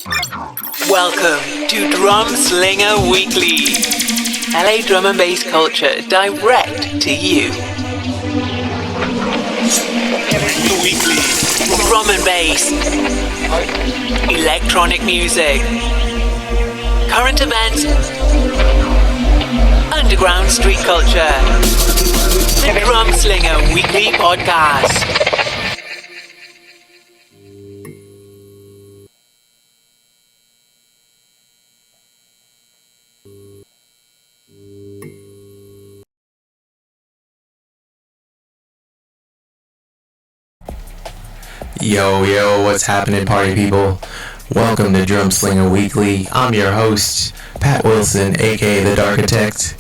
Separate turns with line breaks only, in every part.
Welcome to Drumslinga Weekly, LA drum and bass culture direct to you. Weekly. Drum and bass, electronic music, current events, underground street culture. The Drumslinga Weekly podcast.
Yo, what's happening, party people? Welcome to Drumslinga Weekly. I'm your host, Pat Wilson, aka The Darkitect.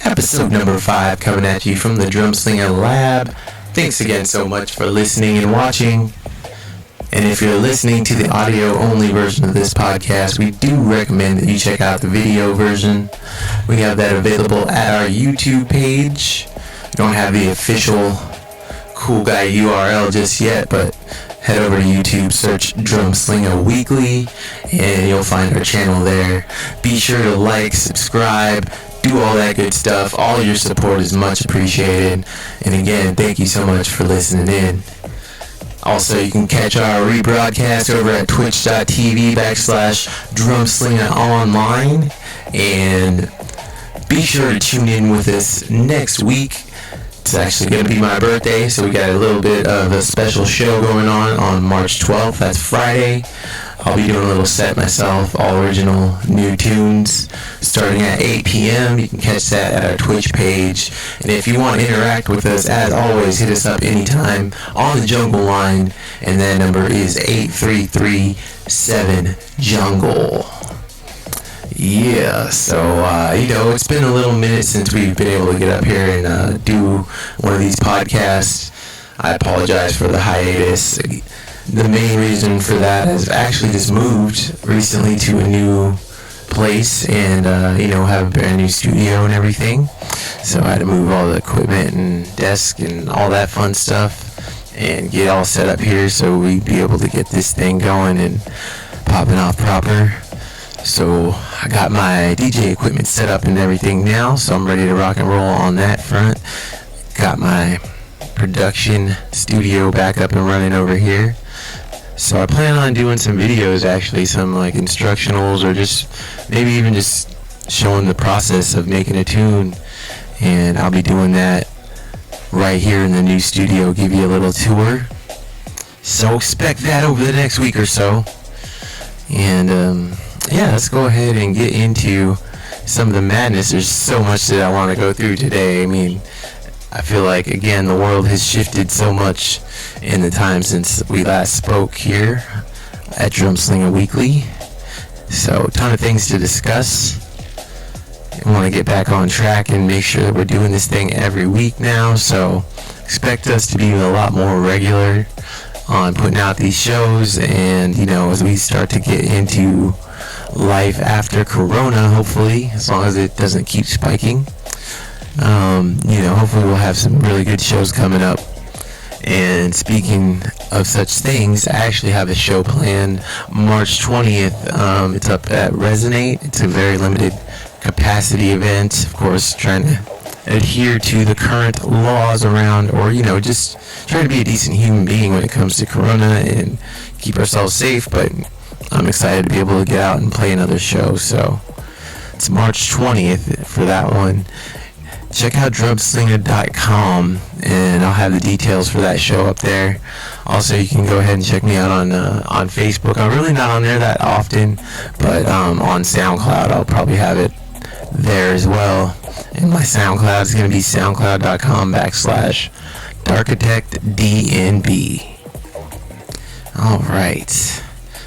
Episode number 5 coming at you from the Drumslinga Lab. Thanks again so much for listening and watching. And if you're listening to the audio-only version of this podcast, we do recommend that you check out the video version. We have that available at our YouTube page. We don't have the official cool guy URL just yet, but head over to YouTube, search Drumslinga Weekly, and you'll find our channel there. Be sure to like, subscribe, do all that good stuff. All your support is much appreciated. And again, thank you so much for listening in. Also, you can catch our rebroadcast over at twitch.tv/Drumslinga Online. And be sure to tune in with us next week. It's actually going to be my birthday, so we got a little bit of a special show going on March 12th. That's Friday. I'll be doing a little set myself, all original new tunes, starting at 8 p.m. You can catch that at our Twitch page. And if you want to interact with us, as always, hit us up anytime on the Jungle line, and that number is 8337-JUNGLE. Yeah, so, it's been a little minute since we've been able to get up here and do one of these podcasts. I apologize for the hiatus. The main reason for that is actually just moved recently to a new place and, have a brand new studio and everything. So I had to move all the equipment and desk and all that fun stuff and get all set up here so we'd be able to get this thing going and popping off proper. So I got my DJ equipment set up and everything now, so I'm ready to rock and roll on that front. Got my production studio back up and running over here. So I plan on doing some videos, actually, some like instructionals, or just maybe even just showing the process of making a tune. And I'll be doing that right here in the new studio, give you a little tour. So expect that over the next week or so. And let's go ahead and get into some of the madness. There's so much that I want to go through today. I mean, I feel like, again, the world has shifted so much in the time since we last spoke here at Drumslinga Weekly. So, a ton of things to discuss. I want to get back on track and make sure that we're doing this thing every week now. So, expect us to be a lot more regular on putting out these shows. And, as we start to get into life after Corona, hopefully, as long as it doesn't keep spiking. Hopefully we'll have some really good shows coming up. And speaking of such things, I actually have a show planned March 20th. It's up at Resonate. It's a very limited capacity event, of course, trying to adhere to the current laws around, or, just trying to be a decent human being when it comes to Corona and keep ourselves safe. But I'm excited to be able to get out and play another show. So it's March 20th for that one. Check out drumslinga.com, and I'll have the details for that show up there. Also, you can go ahead and check me out on Facebook. I'm really not on there that often, but on SoundCloud, I'll probably have it there as well. And my SoundCloud is going to be soundcloud.com/darkitectdnb. All right.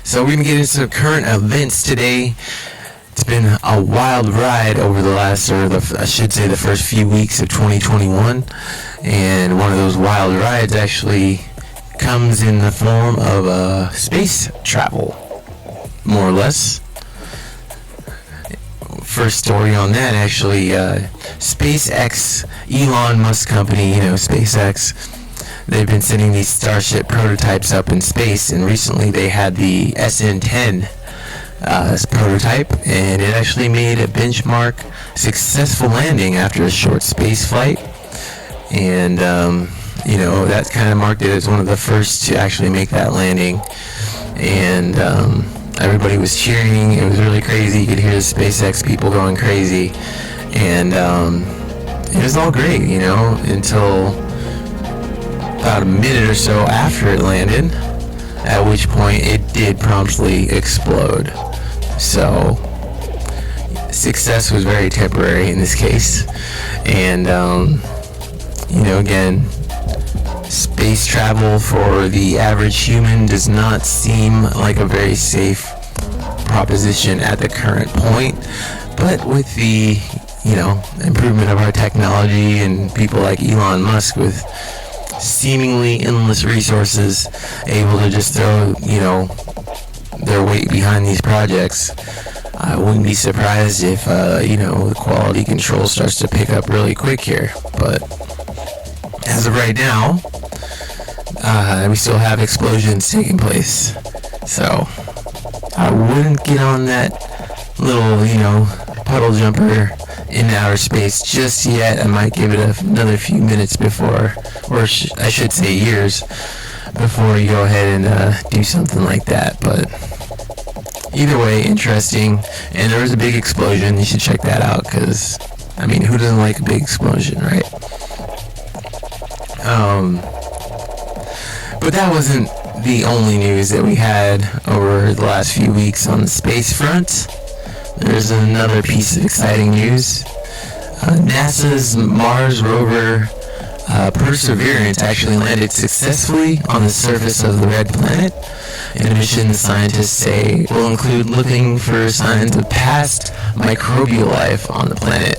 So we're going to get into some current events today. It's been a wild ride over the the first few weeks of 2021. And one of those wild rides actually comes in the form of space travel, more or less. First story on that, actually, SpaceX, Elon Musk company, SpaceX, they've been sending these Starship prototypes up in space, and recently they had the SN10 prototype, and it actually made a benchmark successful landing after a short space flight. And that kind of marked it as one of the first to actually make that landing. And everybody was cheering. It was really crazy. You could hear the SpaceX people going crazy. And it was all great, until about a minute or so after it landed, at which point it did promptly explode. So success was very temporary in this case. And again, space travel for the average human does not seem like a very safe proposition at the current point. But with the, improvement of our technology and people like Elon Musk with seemingly endless resources able to just throw, their weight behind these projects, I wouldn't be surprised if, the quality control starts to pick up really quick here. But as of right now, we still have explosions taking place. So I wouldn't get on that little, puddle jumper in outer space just yet. I might give it another few minutes before, or I should say years, before you go ahead and do something like that. But either way, interesting. And there was a big explosion. You should check that out, because, who doesn't like a big explosion, right? But that wasn't the only news that we had over the last few weeks on the space front. There's another piece of exciting news. NASA's Mars rover Perseverance actually landed successfully on the surface of the red planet. In a mission, scientists say will include looking for signs of past microbial life on the planet.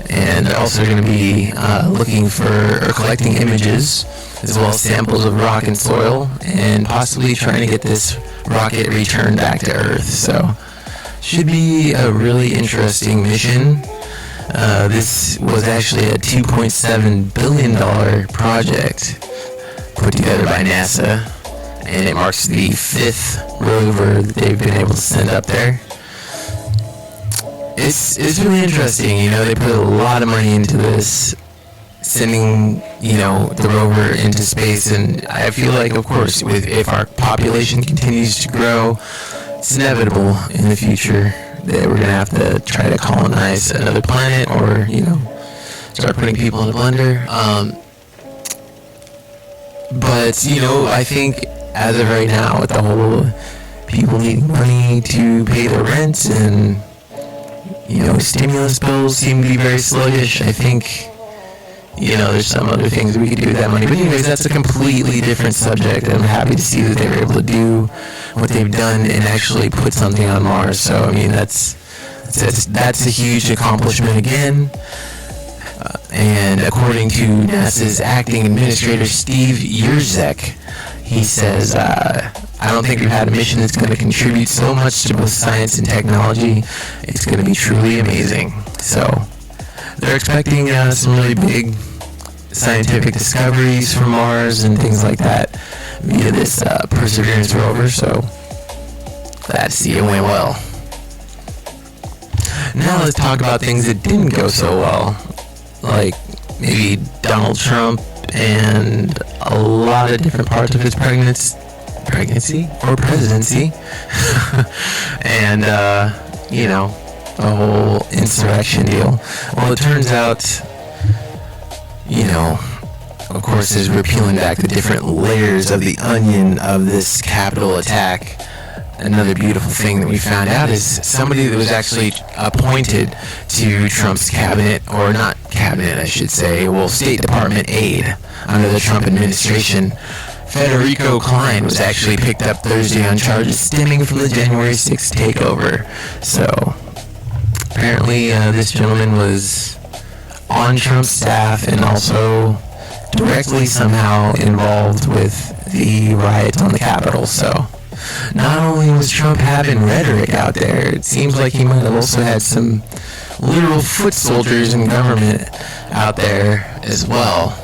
And they're also going to be looking for or collecting images, as well as samples of rock and soil, and possibly trying to get this rocket returned back to Earth. So, should be a really interesting mission. This was actually a $2.7 billion project put together by NASA, and it marks the 5th rover that they've been able to send up there. It's really interesting, they put a lot of money into this, sending, the rover into space, and I feel like, of course, if our population continues to grow, it's inevitable in the future that we're going to have to try to colonize another planet, or, start putting people in a blender. But, I think as of right now, with the whole people needing money to pay their rent, and stimulus bills seem to be very sluggish, I think, there's some other things we could do with that money. But anyways, that's a completely different subject. I'm happy to see that they were able to do what they've done and actually put something on Mars. So, that's a huge accomplishment again. And according to NASA's acting administrator, Steve Yerzek, he says, I don't think we've had a mission that's going to contribute so much to both science and technology. It's going to be truly amazing. So they're expecting some really big scientific discoveries from Mars and things like that via this Perseverance rover. So glad to see it went well. Now let's talk about things that didn't go so well, like maybe Donald Trump and a lot of different parts of his pregnancy or presidency, and the whole insurrection deal. Well, it turns out, of course, as we're peeling back the different layers of the onion of this Capitol attack, another beautiful thing that we found out is somebody that was actually appointed to Trump's cabinet, or not cabinet, I should say, State Department aide under the Trump administration. Federico Klein was actually picked up Thursday on charges stemming from the January 6th takeover. So, apparently this gentleman was on Trump's staff and also directly somehow involved with the riots on the Capitol. So, not only was Trump having rhetoric out there, it seems like he might have also had some literal foot soldiers in government out there as well.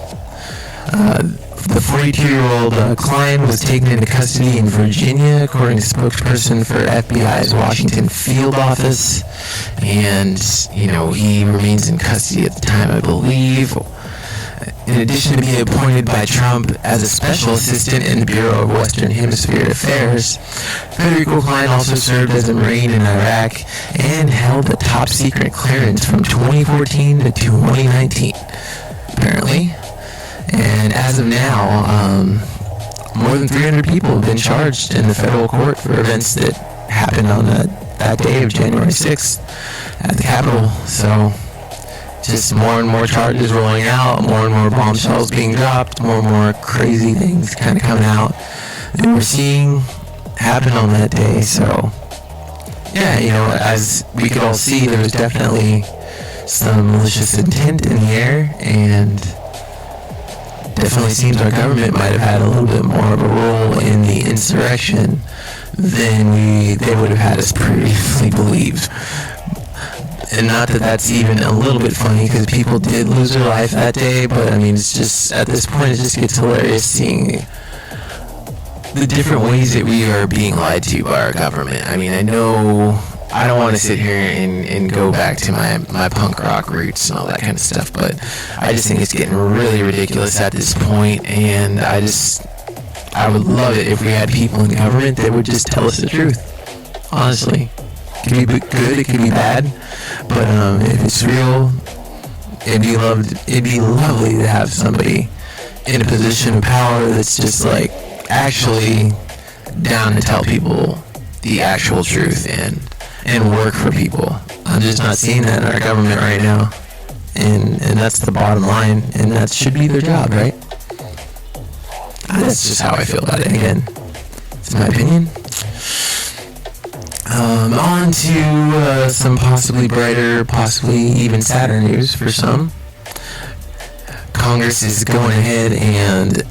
The 42-year-old Klein was taken into custody in Virginia, according to spokesperson for FBI's Washington field office. And, he remains in custody at the time, I believe. In addition to being appointed by Trump as a special assistant in the Bureau of Western Hemisphere Affairs, Federico Klein also served as a Marine in Iraq and held a top-secret clearance from 2014 to 2019, apparently. And as of now, more than 300 people have been charged in the federal court for events that happened on that day of January 6th at the Capitol. So just more and more charges rolling out, more and more bombshells being dropped, more and more crazy things kind of coming out that we're seeing happen on that day. So, yeah, as we could all see, there was definitely some malicious intent in the air, and definitely seems our government might have had a little bit more of a role in the insurrection than they would have had us previously believe. And not that that's even a little bit funny, because people did lose their life that day, but it's just, at this point, it just gets hilarious seeing the different ways that we are being lied to by our government. I know I don't want to sit here and go back to my punk rock roots and all that kind of stuff, but I just think it's getting really ridiculous at this point, and I would love it if we had people in government that would just tell us the truth, honestly. It could be good, it could be bad, but if it's real, it'd be lovely to have somebody in a position of power that's just actually down to tell people the actual truth and work for people. I'm just not seeing that in our government right now, and that's the bottom line, and that should be their job, right? That's just how I feel about it. Again, it's my opinion. On to some possibly brighter, possibly even sadder news for some. Congress is going ahead and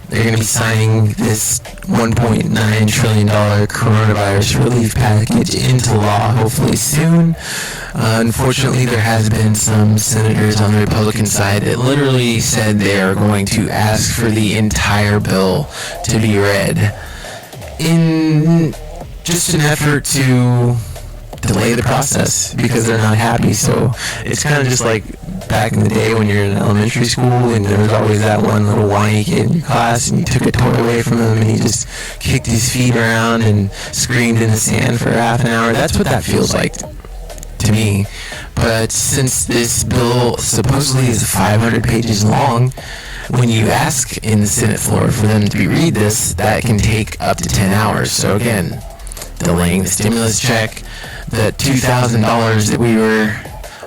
they're going to be signing this $1.9 trillion coronavirus relief package into law hopefully soon. Unfortunately, there has been some senators on the Republican side that literally said they are going to ask for the entire bill to be read in just an effort to delay the process because they're not happy. So it's kind of just like back in the day when you're in elementary school and there was always that one little whiny kid in your class and you took a toy away from him and he just kicked his feet around and screamed in the sand for half an hour. That's what that feels like to me. But since this bill supposedly is 500 pages long, when you ask in the Senate floor for them to read this, that can take up to 10 hours. So again, delaying the stimulus check, the $2,000 that we were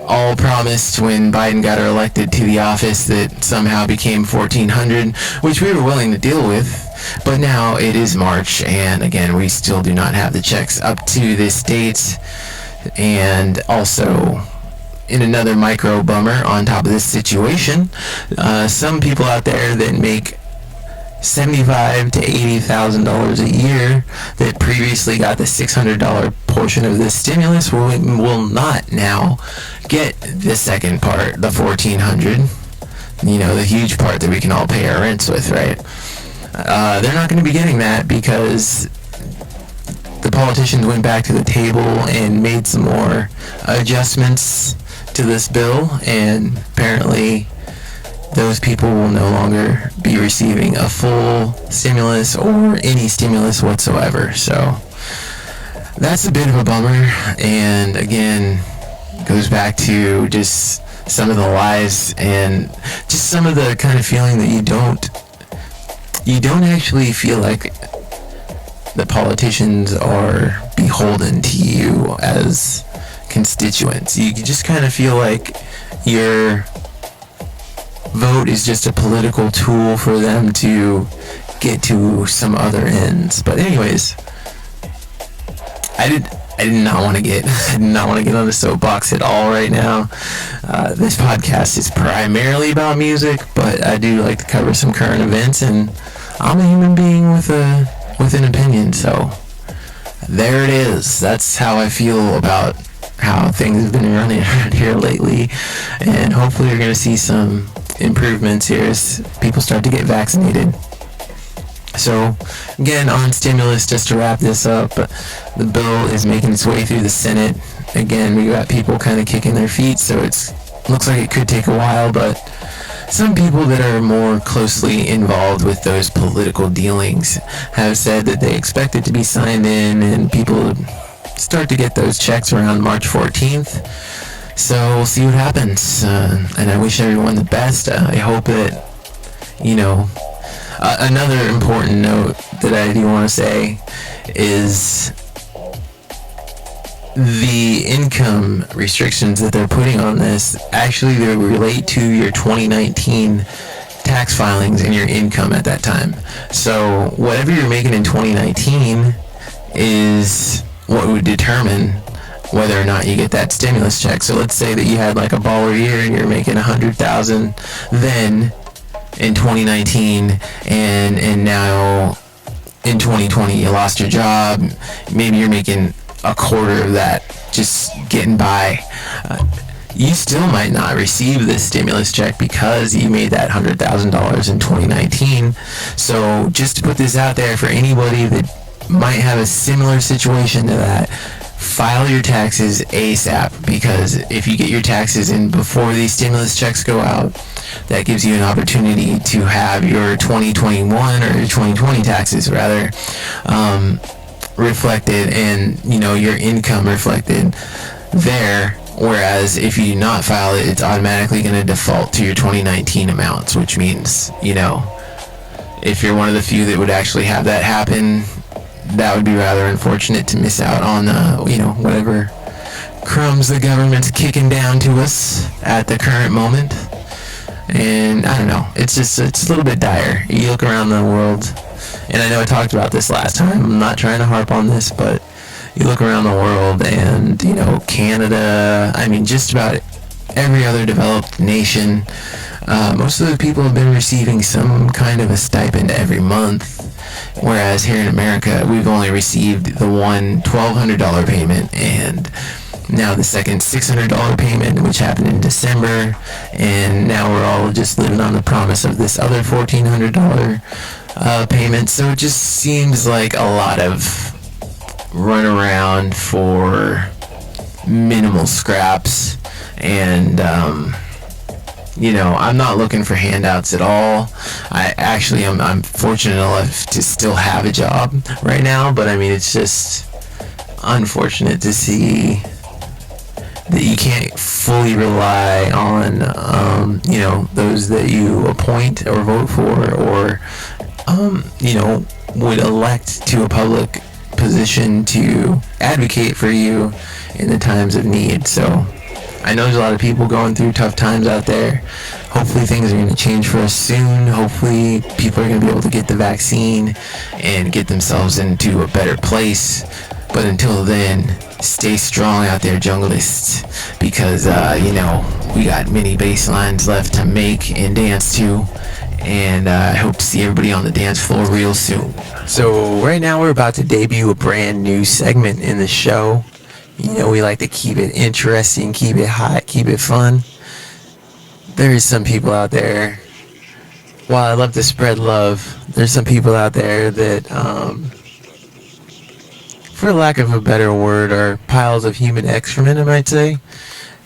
all promised when Biden got elected to the office that somehow became $1,400, which we were willing to deal with. But now it is March, and again, we still do not have the checks up to this date. And also, in another micro bummer on top of this situation, some people out there that make $75,000 to $80,000 a year that previously got the $600 portion of this stimulus will not now get the second part, the $1,400. The huge part that we can all pay our rents with, right? They're not going to be getting that because the politicians went back to the table and made some more adjustments to this bill, and apparently those people will no longer be receiving a full stimulus or any stimulus whatsoever. So that's a bit of a bummer, and again, goes back to just some of the lies and just some of the kind of feeling that you don't actually feel like the politicians are beholden to you as constituents. You just kind of feel like your vote is just a political tool for them to get to some other ends. But anyways, I did not want to get on the soapbox at all right now. This podcast is primarily about music, but I do like to cover some current events, and I'm a human being with an opinion, so there it is. That's how I feel about how things have been running around here lately, and hopefully you're going to see some improvements here as people start to get vaccinated. So, again, on stimulus, just to wrap this up, the bill is making its way through the Senate. Again, we got people kind of kicking their feet, so it looks like it could take a while, but some people that are more closely involved with those political dealings have said that they expect it to be signed in and people start to get those checks around March 14th. So we'll see what happens, and I wish everyone the best. I hope that, another important note that I do want to say is the income restrictions that they're putting on this, actually they relate to your 2019 tax filings and your income at that time. So whatever you're making in 2019 is what would determine whether or not you get that stimulus check. So let's say that you had like a baller year and you're making $100,000 then in 2019, and now in 2020 you lost your job, maybe you're making a quarter of that just getting by, you still might not receive this stimulus check because you made that $100,000 in 2019. So just to put this out there for anybody that might have a similar situation to that, file your taxes ASAP, because if you get your taxes in before these stimulus checks go out, that gives you an opportunity to have your 2021 or your 2020 taxes rather reflected, and your income reflected there. Whereas if you do not file it, it's automatically going to default to your 2019 amounts, which means if you're one of the few that would actually have that happen, that would be rather unfortunate to miss out on whatever crumbs the government's kicking down to us at the current moment. And I don't know, it's a little bit dire. You look around the world, and I know I talked about this last time, I'm not trying to harp on this, but you look around the world and, Canada, just about every other developed nation, most of the people have been receiving some kind of a stipend every month, whereas here in America, we've only received the one $1,200 payment, and now the second $600 payment, which happened in December, and now we're all just living on the promise of this other $1,400 payment. So it just seems like a lot of run around for minimal scraps, and I'm not looking for handouts at all. I'm fortunate enough to still have a job right now, but it's just unfortunate to see that you can't fully rely on, those that you appoint or vote for, or, would elect to a public position to advocate for you in the times of need. So I know there's a lot of people going through tough times out there. Hopefully things are going to change for us soon. Hopefully people are going to be able to get the vaccine and get themselves into a better place. But until then, stay strong out there, Junglists, because, we got many bass lines left to make and dance to, and I hope to see everybody on the dance floor real soon. So right now we're about to debut a brand new segment in the show. We like to keep it interesting, keep it hot, keep it fun. There is some people out there, while I love to spread love, there's some people out there that, for lack of a better word, are piles of human excrement, I might say.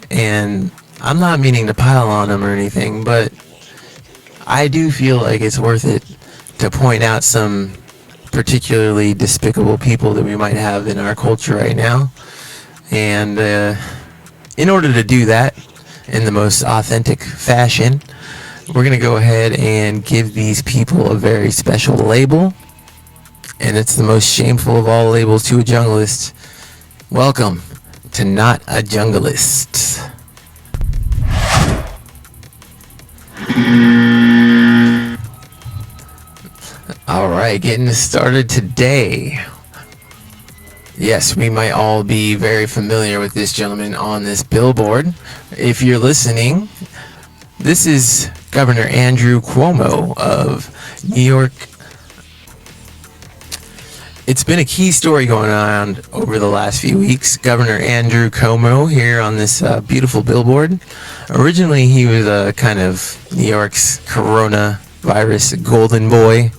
And I'm not meaning to pile on them or anything, but I do feel like it's worth it to point out some particularly despicable people that we might have in our culture right now. And in order to do that in the most authentic fashion, we're going to go ahead and give these people a very special label. And it's the most shameful of all labels to a junglist. Welcome to Not a Junglist. Alright, getting started today. Yes, we might all be very familiar with this gentleman on this billboard. If you're listening, this is Governor Andrew Cuomo of New York. it's been a key story going on over the last few weeks. Governor Andrew Cuomo here on this beautiful billboard. Originally, he was kind of New York's coronavirus golden boy.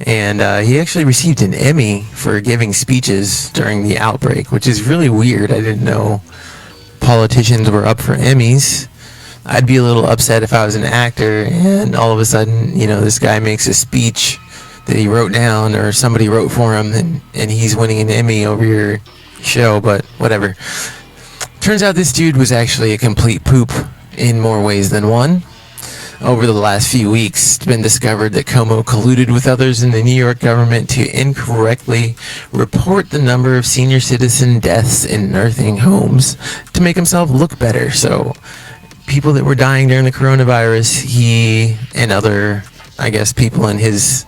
And he actually received an Emmy for giving speeches during the outbreak, which is really weird. I didn't know politicians were up for Emmys. I'd be a little upset if I was an actor and all of a sudden, this guy makes a speech that he wrote down or somebody wrote for him and he's winning an Emmy over your show, but whatever. Turns out this dude was actually a complete poop in more ways than one. Over the last few weeks, it's been discovered that Cuomo colluded with others in the New York government to incorrectly report the number of senior citizen deaths in nursing homes to make himself look better. So people that were dying during the coronavirus, he and other, people in his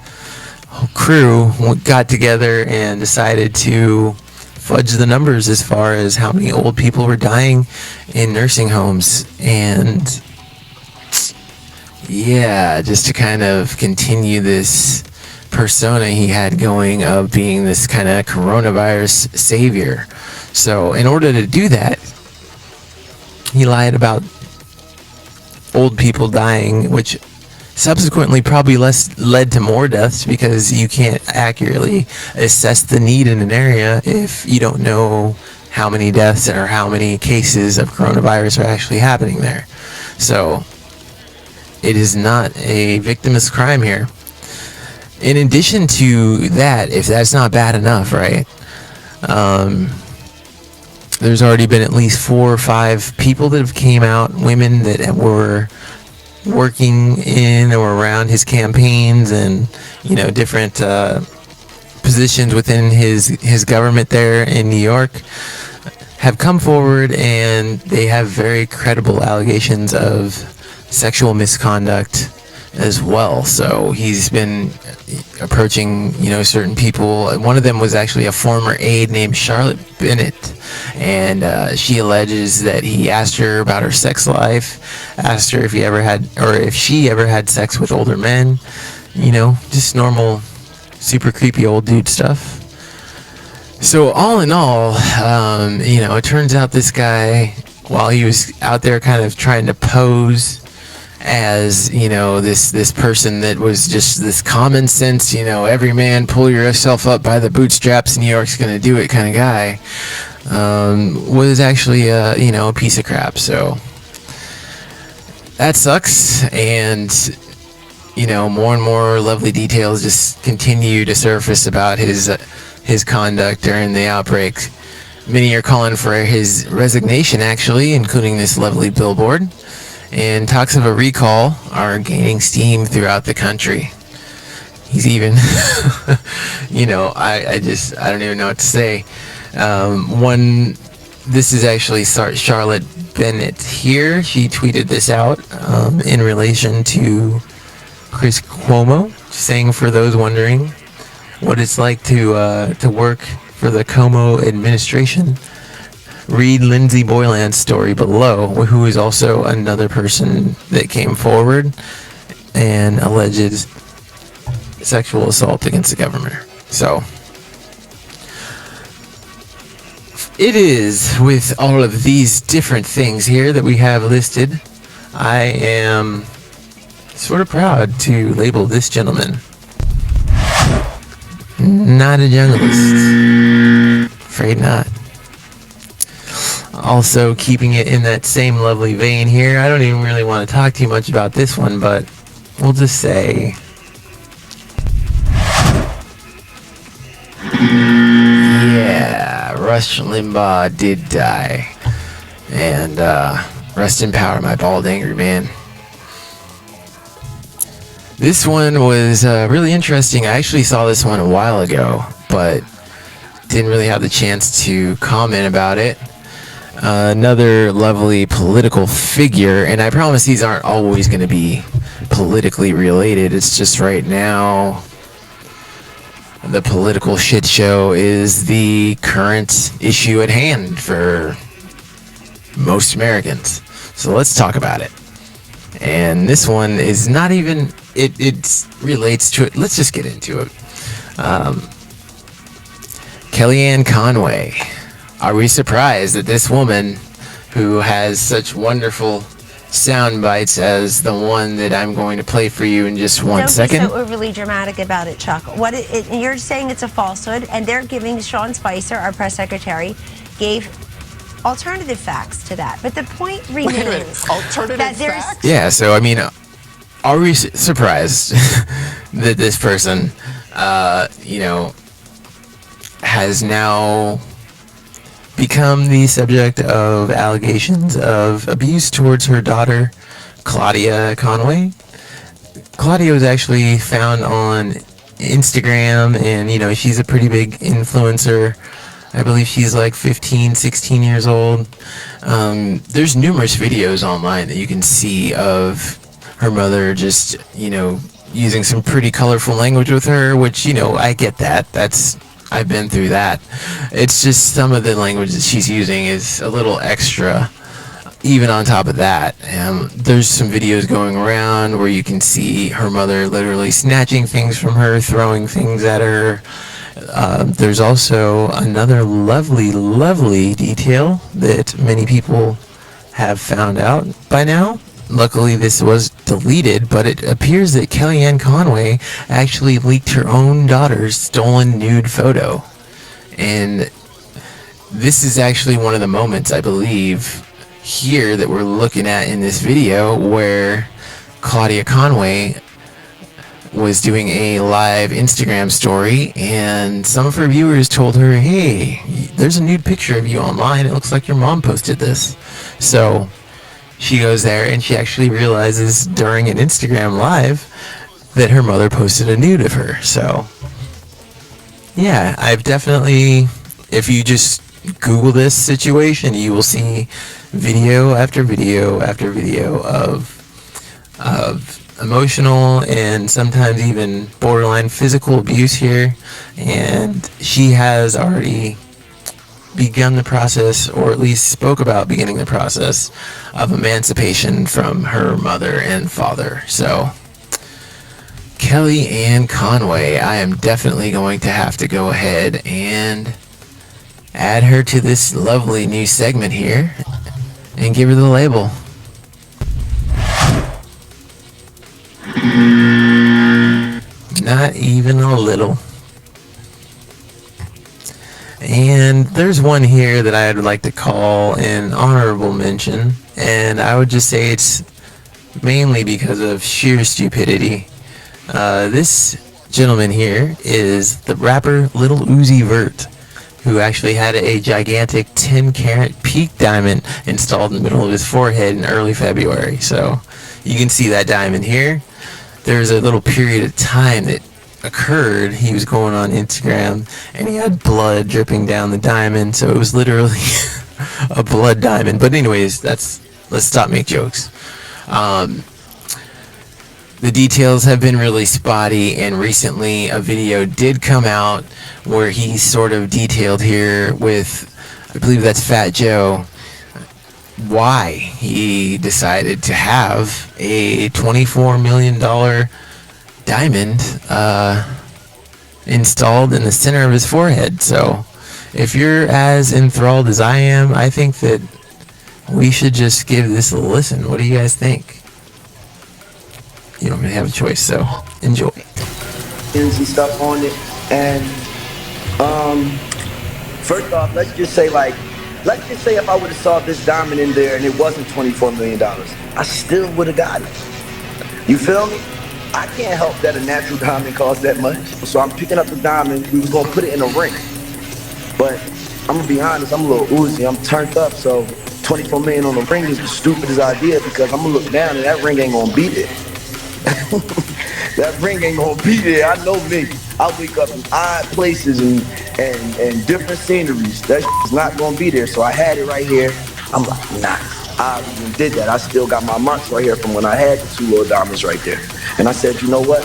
crew got together and decided to fudge the numbers as far as how many old people were dying in nursing homes. And yeah, just to kind of continue this persona he had going of being this kind of coronavirus savior. So in order to do that, he lied about old people dying, which subsequently probably led to more deaths because you can't accurately assess the need in an area if you don't know how many deaths or how many cases of coronavirus are actually happening there. So it is not a victimless crime here. In addition to that, if that's not bad enough, right? There's already been at least 4 or 5 people that have came out, women that were working in or around his campaigns and, different positions within his government there in New York, have come forward and they have very credible allegations of sexual misconduct as well. So he's been approaching, certain people. One of them was actually a former aide named Charlotte Bennett, and she alleges that he asked her about her sex life, asked her if she ever had sex with older men, just normal, super creepy old dude stuff. So all in all, it turns out this guy, while he was out there kind of trying to pose as, this person that was just this common sense, every man pull yourself up by the bootstraps, New York's gonna do it kind of guy, was actually a piece of crap. So that sucks. And more and more lovely details just continue to surface about his conduct during the outbreak. Many are calling for his resignation, actually, including this lovely billboard. And talks of a recall are gaining steam throughout the country. He's even, I don't even know what to say. This is actually Charlotte Bennett here. She tweeted this out in relation to Chris Cuomo, saying, for those wondering what it's like to work for the Cuomo administration, read Lindsay Boylan's story below, who is also another person that came forward and alleged sexual assault against the governor. So it is with all of these different things here that we have listed, I am sort of proud to label this gentleman not a junglist. Afraid not. Also, keeping it in that same lovely vein here, I don't even really want to talk too much about this one, but we'll just say, yeah, Rush Limbaugh did die. And rest in power, my bald, angry man. This one was really interesting. I actually saw this one a while ago, but didn't really have the chance to comment about it. Another lovely political figure, and I promise these aren't always going to be politically related. It's just right now the political shit show is the current issue at hand for most Americans. So let's talk about it. And this one is not even, it relates to it. Let's just get into it. Kellyanne Conway. Are we surprised that this woman, who has such wonderful sound bites as the one that I'm going to play for you in just one second?
Don't be so overly dramatic about it, Chuck. You're saying it's a falsehood, and they're giving Sean Spicer, our press secretary, gave alternative facts to that. But the point remains
alternative
that there's
facts?
Yeah, so I mean, are we surprised that this person, has now become the subject of allegations of abuse towards her daughter, Claudia Conway? Claudia was actually found on Instagram, and, she's a pretty big influencer. I believe she's like 15, 16 years old. There's numerous videos online that you can see of her mother just, using some pretty colorful language with her, which, I get that. I've been through that. It's just some of the language that she's using is a little extra. Even on top of that, there's some videos going around where you can see her mother literally snatching things from her, throwing things at her. There's also another lovely, lovely detail that many people have found out by now. Luckily, this was deleted, but it appears that Kellyanne Conway actually leaked her own daughter's stolen nude photo. And this is actually one of the moments, I believe, here that we're looking at in this video where Claudia Conway was doing a live Instagram story, and some of her viewers told her, hey, there's a nude picture of you online. It looks like your mom posted this. So she goes there and she actually realizes during an Instagram live that her mother posted a nude of her. So yeah, I've definitely, if you just Google this situation, you will see video after video after video of emotional and sometimes even borderline physical abuse here, and she has already begun the process, or at least spoke about beginning the process of emancipation from her mother and father. So Kellyanne Conway, I am definitely going to have to go ahead and add her to this lovely new segment here and give her the label. Not even a little. And there's one here that I'd like to call an honorable mention, and I would just say it's mainly because of sheer stupidity. This gentleman here is the rapper Lil Uzi Vert, who actually had a gigantic 10-carat peak diamond installed in the middle of his forehead in early February. So you can see that diamond here. There's a little period of time that occurred. He was going on Instagram and he had blood dripping down the diamond, so it was literally a blood diamond. But anyways, let's stop making jokes. The details have been really spotty, and recently a video did come out where he sort of detailed here with, I believe that's Fat Joe, why he decided to have a $24 million diamond installed in the center of his forehead. So if you're as enthralled as I am, I think that we should just give this a listen. What do you guys think? You don't really have a choice, so enjoy.
And stuff on it, and first off, let's just say if I would have saw this diamond in there and it wasn't $24 million, I still would have gotten it. You feel me? I can't help that a natural diamond costs that much, so I'm picking up the diamond. We was gonna put it in a ring, but I'm gonna be honest, I'm a little Uzi, I'm turned up, so 24 million on the ring is the stupidest idea, because I'm gonna look down and that ring ain't gonna be there. That ring ain't gonna be there. I know me. I wake up in odd places and different sceneries. That is not gonna be there. So I had it right here. I'm like, nah, I even did that. I still got my marks right here from when I had the two little diamonds right there. And I said, you know what?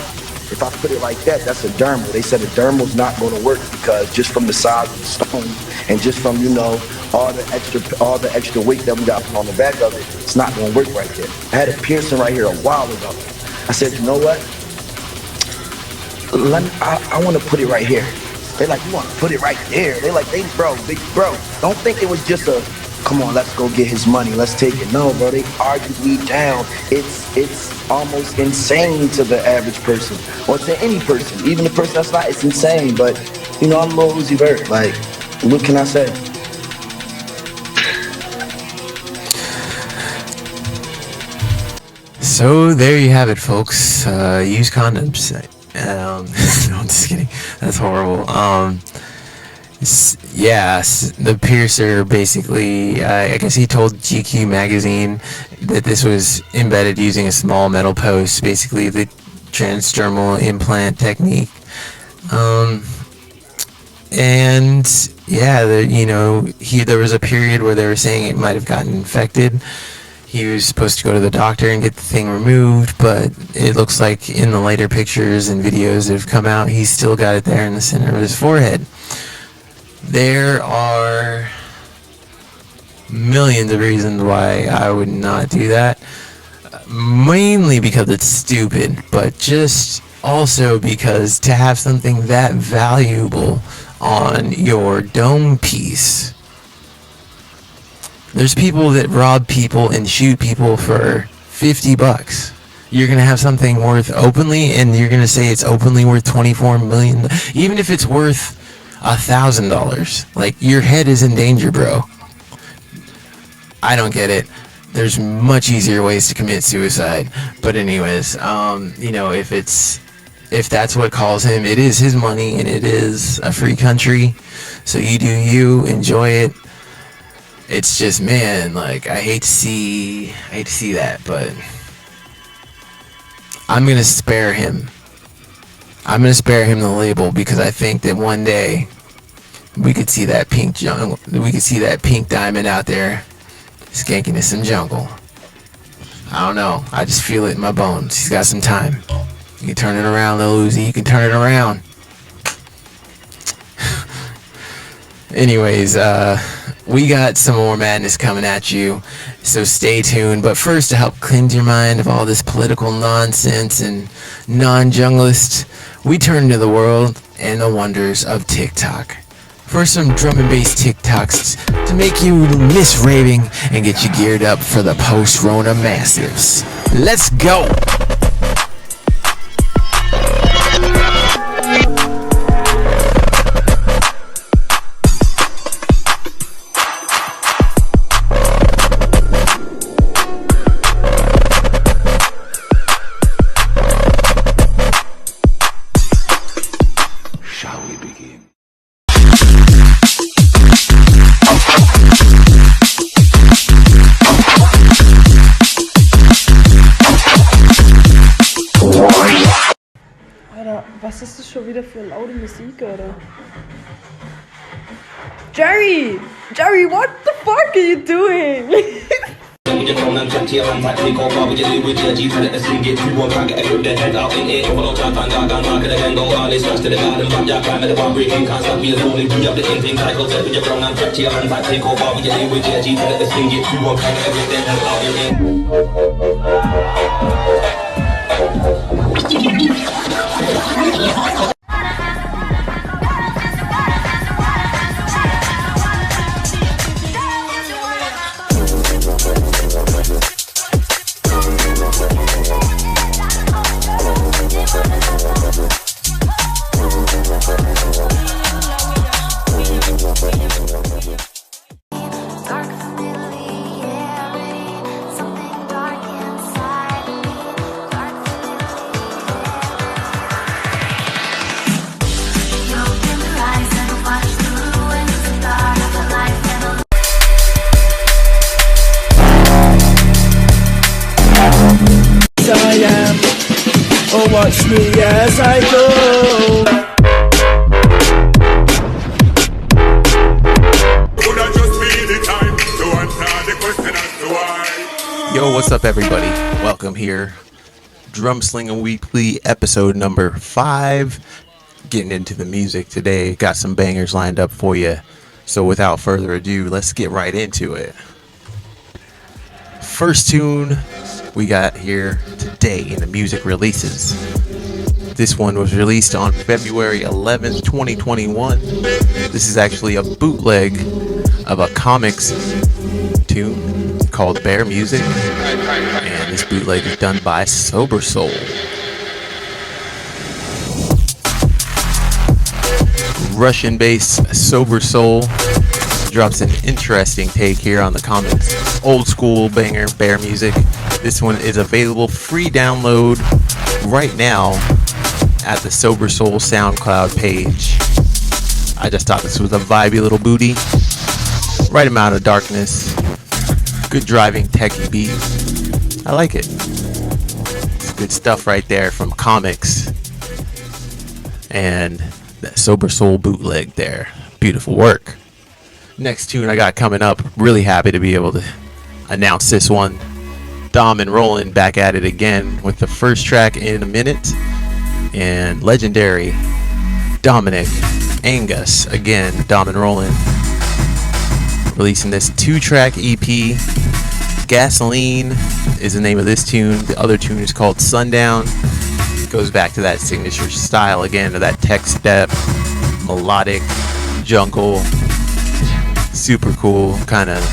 If I put it like that, that's a dermal. They said a dermal's not gonna work, because just from the size of the stone and just from, all the extra weight that we got on the back of it, it's not gonna work right there. I had a piercing right here a while ago. I said, you know what? I want to put it right here. They like, you want to put it right there. They like, big bro. Don't think it was just a, come on, let's go get his money, let's take it. No, bro, they argued me down. It's almost insane to the average person, or to any person, even the person that's not. It's insane. But you know, I'm Lil Uzi Vert. Like, what can I say?
So there you have it, folks. Use condoms. No, I'm just kidding. That's horrible. The piercer basically, I guess he told GQ magazine that this was embedded using a small metal post, basically the transdermal implant technique. There was a period where they were saying it might have gotten infected. He was supposed to go to the doctor and get the thing removed, but it looks like in the later pictures and videos that have come out, he's still got it there in the center of his forehead. There are millions of reasons why I would not do that. Mainly because it's stupid, but just also because to have something that valuable on your dome piece. There's people that rob people and shoot people for $50. You're going to have something worth openly, and you're going to say it's openly worth $24 million. Even if it's worth $1,000. Like, your head is in danger, bro. I don't get it. There's much easier ways to commit suicide. But anyways, if that's what calls him, it is his money, and it is a free country. So you do you, enjoy it. It's just, man, like, I hate to see that, but I'm gonna spare him. I'm gonna spare him the label, because I think that one day we could see that pink diamond out there skanking to some jungle. I don't know. I just feel it in my bones. He's got some time. You can turn it around, Lil Uzi. You can turn it around. Anyways, we got some more madness coming at you, so stay tuned. But first, to help cleanse your mind of all this political nonsense and non-junglist, we turn to the world and the wonders of TikTok. For some drum and bass TikToks to make you miss raving and get you geared up for the post-Rona massives. Let's go!
Was ist das schon wieder für laute Musik, oder? Jerry! Jerry, what the fuck are you doing? Watch me as I go.
Yo, what's up, everybody? Welcome here. Drumslinga Weekly, episode number 5. Getting into the music today. Got some bangers lined up for you. So without further ado, let's get right into it. First tune we got here today in the music releases. This one was released on February 11th, 2021. This is actually a bootleg of a comics tune called Bear Music, and this bootleg is done by Sober Soul. Russian-based Sober Soul drops an interesting take here on the comics old school banger Bear Music. This one is available free download right now at the Sober Soul SoundCloud page. I just thought this was a vibey little booty. Right amount of darkness. Good driving techie beat. I like it. It's good stuff right there from comics. And that Sober Soul bootleg there. Beautiful work. Next tune I got coming up. Really happy to be able to announce this one. Dom and Roland back at it again with the first track in a minute. And legendary Dominic Angus again, Dom and Roland, releasing this 2-track EP. Gasoline is the name of this tune. The other tune is called Sundown. It goes back to that signature style again, to that tech step, melodic, jungle, super cool, kind of,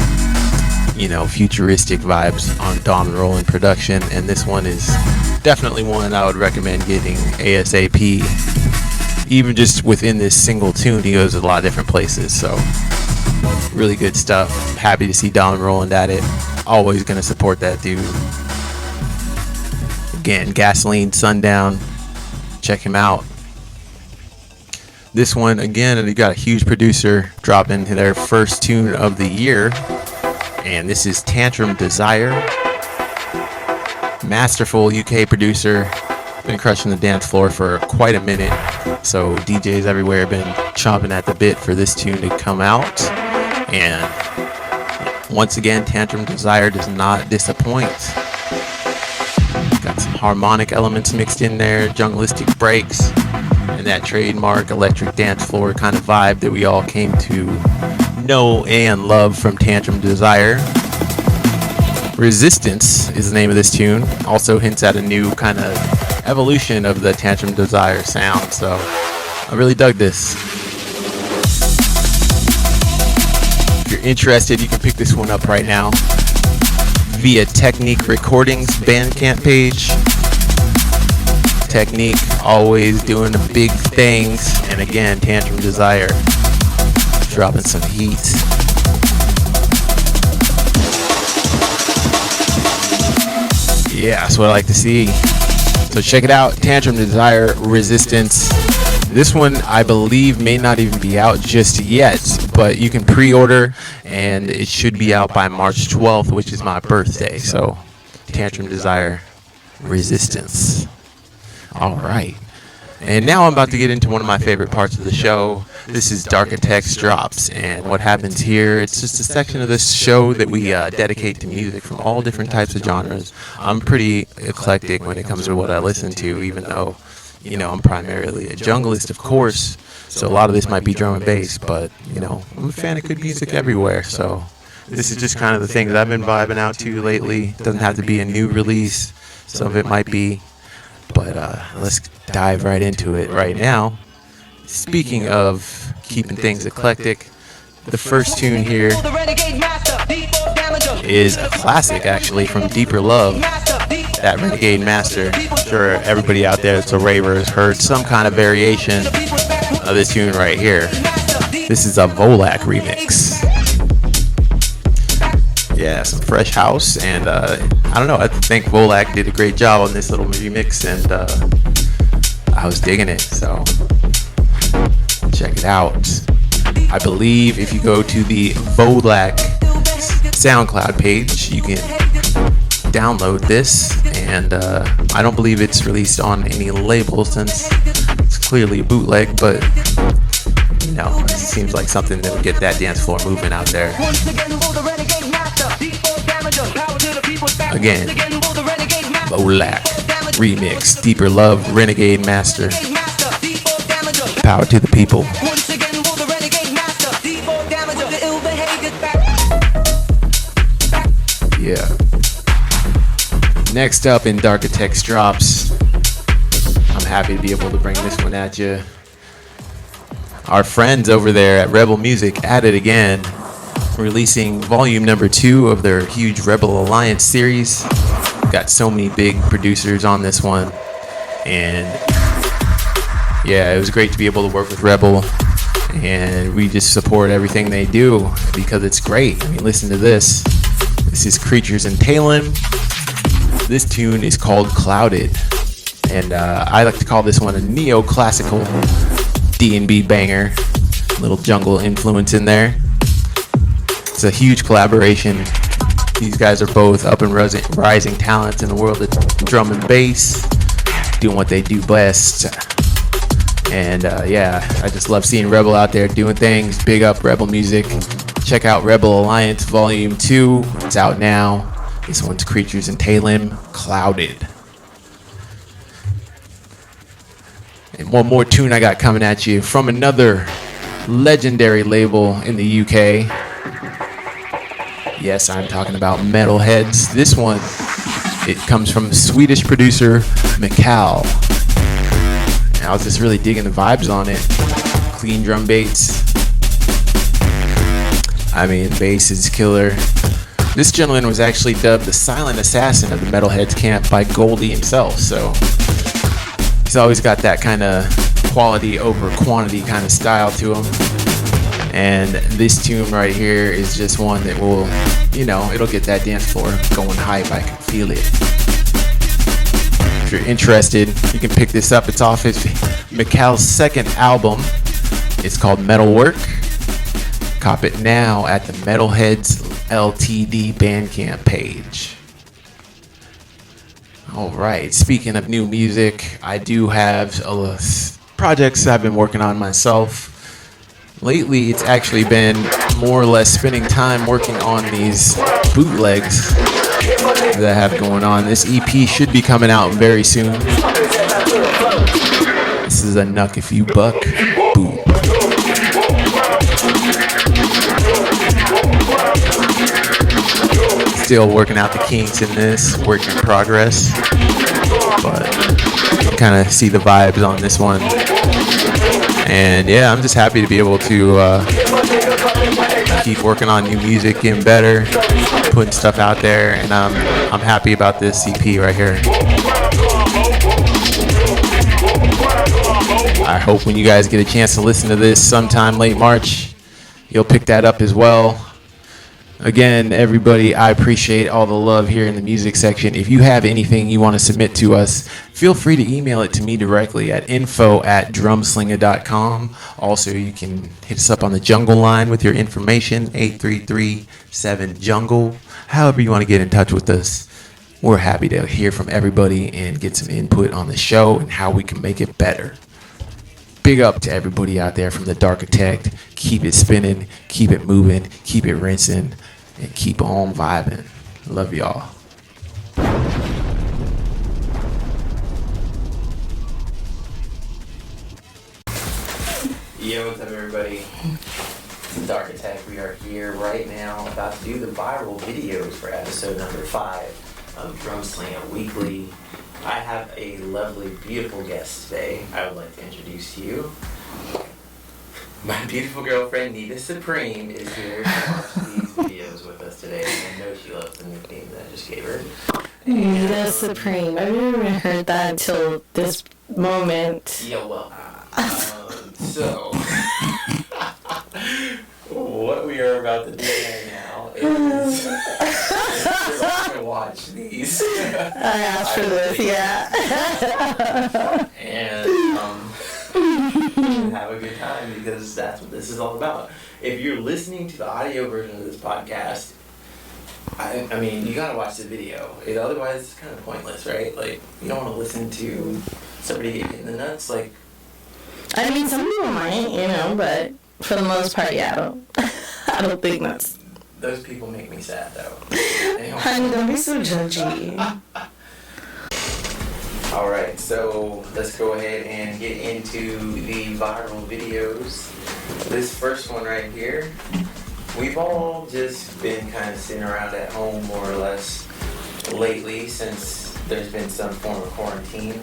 futuristic vibes on Dom and Roland production. And this one is definitely one I would recommend getting ASAP. Even just within this single tune, he goes to a lot of different places. So really good stuff. Happy to see Dom and Roland at it. Always going to support that dude. Again, Gasoline, Sundown. Check him out. This one, again, you got a huge producer dropping their first tune of the year. And this is Tantrum Desire. Masterful UK producer. Been crushing the dance floor for quite a minute. So DJs everywhere have been chomping at the bit for this tune to come out. And once again, Tantrum Desire does not disappoint. Got some harmonic elements mixed in there, junglistic breaks, and that trademark electric dance floor kind of vibe that we all came to know and love from Tantrum Desire. Resistance is the name of this tune. Also hints at a new kind of evolution of the Tantrum Desire sound. So I really dug this. If you're interested, you can pick this one up right now via Technique Recordings Bandcamp page. Technique always doing the big things. And again, Tantrum Desire dropping some heat. Yeah, that's what I like to see. So check it out, Tantrum Desire, Resistance. This one, I believe, may not even be out just yet, but you can pre-order, and it should be out by March 12th, which is my birthday. So, Tantrum Desire, Resistance. All right. And now I'm about to get into one of my favorite parts of the show. This is Darkitect's Drops, and what happens here, it's just a section of this show that we dedicate to music from all different types of genres. I'm pretty eclectic when it comes to what I listen to, even though, I'm primarily a junglist, of course, so a lot of this might be drum and bass, but, I'm a fan of good music everywhere, so this is just kind of the things I've been vibing out to lately. It doesn't have to be a new release, some of it might be, but let's dive right into it right now. Speaking of keeping things eclectic, the first tune here is a classic, actually, from Deeper Love, that Renegade Master. I'm sure everybody out there that's a raver has heard some kind of variation of this tune right here. This is a Volak remix. Yeah, some fresh house, and I don't know, I think Volak did a great job on this little remix, and I was digging it, so check it out. I believe if you go to the Volak SoundCloud page, you can download this, and I don't believe it's released on any label since it's clearly a bootleg, but it seems like something that would get that dance floor moving out there. Again, Volak remix, Deeper Love, Renegade Master. Power to the people. Yeah. Next up in Darkitect's Drops, I'm happy to be able to bring this one at you. Our friends over there at Rebel Music at it again, releasing volume number 2 of their huge Rebel Alliance series. Got so many big producers on this one, and yeah, it was great to be able to work with Rebel, and we just support everything they do because it's great. I mean, listen to this. This is Creatures in Talem. This tune is called Clouded, and I like to call this one a neoclassical D&B banger. Little jungle influence in there. It's a huge collaboration. These guys are both up and rising talents in the world of drum and bass, doing what they do best. And yeah, I just love seeing Rebel out there doing things. Big up Rebel Music. Check out Rebel Alliance Volume 2. It's out now. This one's Creatures in Talem, Clouded. And one more tune I got coming at you from another legendary label in the UK. Yes, I'm talking about Metalheads. This one, it comes from Swedish producer Mikal. And I was just really digging the vibes on it. Clean drum bass. I mean, bass is killer. This gentleman was actually dubbed the silent assassin of the Metalheads camp by Goldie himself, so he's always got that kind of quality over quantity kind of style to him. And this tune right here is just one that will, you know, it'll get that dance floor going hype. I can feel it. If you're interested, you can pick this up. It's off his Mikal's second album. It's called Metalwork. Cop it now at the Metalheads LTD Bandcamp page. All right, speaking of new music, I do have projects I've been working on myself. Lately, it's actually been more or less spending time working on these bootlegs that I have going on. This EP should be coming out very soon. This is a Nuck If You Buck boot. Still working out the kinks in this, work in progress, but you can kind of see the vibes on this one. And yeah, I'm just happy to be able to keep working on new music, getting better, putting stuff out there, and I'm happy about this EP right here. I hope when you guys get a chance to listen to this sometime late March, you'll pick that up as well. Again, everybody, I appreciate all the love here in the music section. If you have anything you want to submit to us, feel free to email it to me directly at info@drumslinga.com. Also, you can hit us up on the Jungle line with your information, 833-7-JUNGLE. However you want to get in touch with us, we're happy to hear from everybody and get some input on the show and how we can make it better. Big up to everybody out there from the Darkitect. Keep it spinning, keep it moving, keep it rinsing, and keep on vibing. Love y'all. Yo, what's up, everybody? It's the Darkitect. We are here right now about to do the viral videos for episode number 5 of Drumslinga Weekly. I have a lovely, beautiful guest today. I would like to introduce to you. My beautiful girlfriend, Nita Supreme, is here to watch these videos with us today. I know she loves the nickname that I just gave her.
Nita Supreme. I've never even heard that until this moment.
Yeah, well, so, what we are about to do right now is we're going to watch these.
I asked for this, yeah.
And have a good time, because that's what this is all about. If you're listening to the audio version of this podcast, I mean, you gotta watch the video. Otherwise, it's kind of pointless, right? Like, you don't want to listen to somebody get hit in the nuts. Like,
I mean, some people might, you know, but for the most part, yeah, I don't think that's.
Those people make me sad, though. Anyway.
Honey, don't be so judgy.
Alright, so let's go ahead and get into the viral videos. This first one right here, we've all just been kind of sitting around at home more or less lately since there's been some form of quarantine.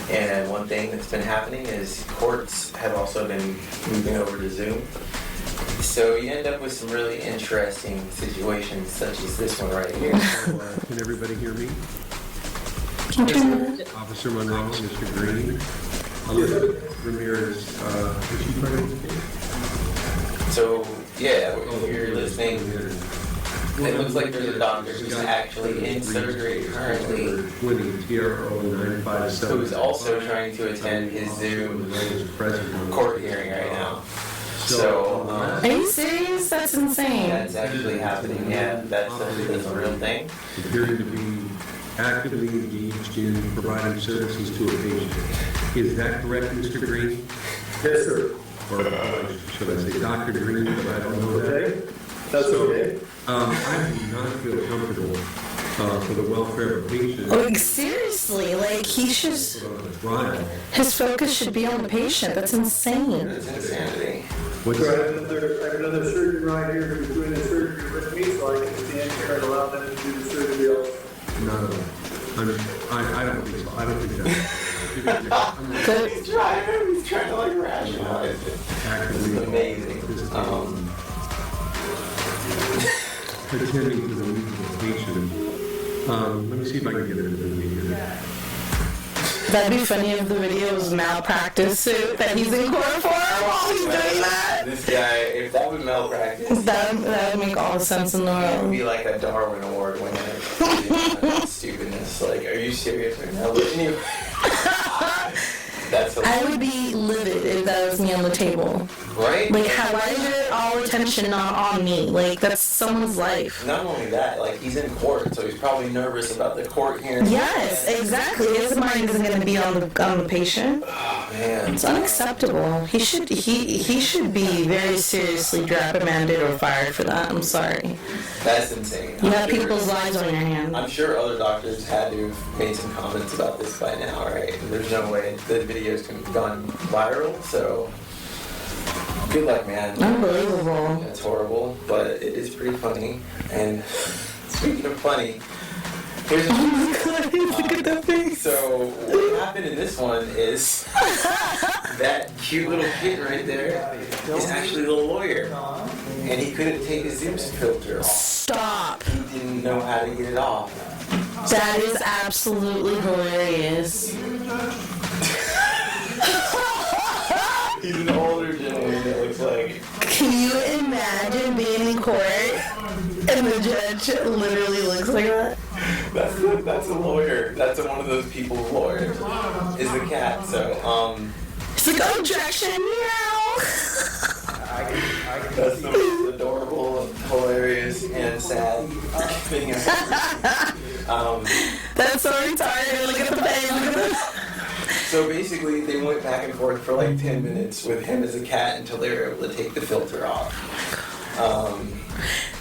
And one thing that's been happening is courts have also been moving over to Zoom. So you end up with some really interesting situations, such as this one right here.
Can everybody hear me? Officer Monroe, Mr. Green, Ramirez, is she part of this case?
So, yeah, if you're listening, it looks like there's a doctor who's actually in surgery currently, who's also trying to attend his Zoom court hearing right now. So,
are you serious? That's insane.
That's actually happening, yeah. That's a real thing.
Appearing to be actively engaged in providing services to a patient. Is that correct, Mr. Green?
Yes, sir.
Or should I say Dr. Green, but I don't know that.
Okay, that's okay.
I do not feel comfortable for the welfare of a patient.
Like, seriously, like, he should, his focus should be on the patient. That's insane.
It's insanity.
What's
So I have another surgeon right here who's doing the surgery with me, so I can stand here and allow them to do the surgery also.
No, I don't think so. I don't think that.
He's trying to like rationalize it. This is amazing.
Attending to the needs of the patient. Let me see if I can get it in the video here.
That'd be funny if the video was malpractice suit that he's in court for while he's doing that.
This guy, if that would malpractice,
That would make all the sense in the
it would
world.
be like a Darwin Award winner. Stupidness. Like, are you serious right now? That's
I would be livid if that was me on the table.
right?
Like, why is it all attention not on me? Like, that's someone's life.
Not only that, like, he's in court, so he's probably nervous about the court hearing.
Yes, exactly. His mind isn't going to be on the patient.
Oh, man.
It's unacceptable. He should be very seriously reprimanded or fired for that. I'm sorry.
That's insane.
You have people's lives on your hands.
I'm sure other doctors had to have made some comments about this by now, right? And there's no way the videos can have gone viral, so good luck, man.
Unbelievable.
That's horrible, but it is pretty funny. And speaking of funny, here's a
Look at that face.
So what happened in this one is that cute little kid right there is actually the lawyer, and he couldn't take his Zoom filter off.
Stop.
He didn't know how to get it off.
That is absolutely hilarious.
He's an older gentleman that looks like.
Can you imagine being in court and the judge literally looks like that?
That's a lawyer. That's one of those people's lawyers. Is the cat. So
It's like, objection, meow.
that's the most adorable, hilarious, and sad thing ever.
That's so retarded. Look at the face. Look at the...
So basically, they went back and forth for like 10 minutes with him as a cat until they were able to take the filter off.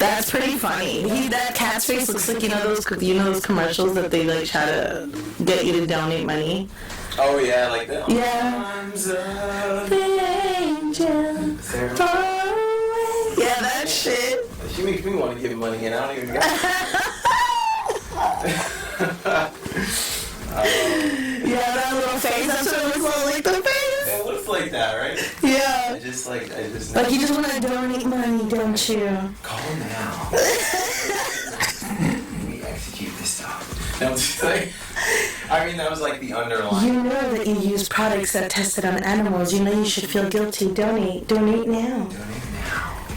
That's pretty funny. That cat's face looks like those commercials that they like try to get you to donate money.
Oh yeah, like the
Arms of the angel far away. Yeah, that shit.
She makes me want to give money, and I don't even got
Yeah, that little face. That's what it looks like. The face.
It looks like that, right?
Yeah.
I just
Like you just want to donate money, don't you?
call now. We execute this stuff. No, I'm just like, I mean, that was like the underlying.
You know that you use products that tested on animals. You know you should feel guilty. Donate now.
Donate now.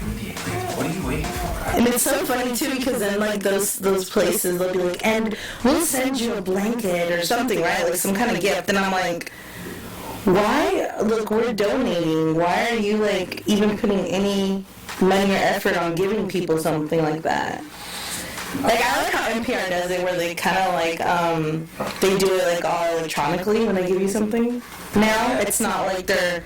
Immediately. What are you waiting for?
And it's so funny too because then like those places they'll be like, and we'll send you a blanket or something, right? Like some kind of gift. And I'm like, why? Look, we're donating. Why are you like even putting any money or effort on giving people something like that? Like I like how NPR does it where they kind of like they do it like all electronically when they give you something. Now it's not like they're,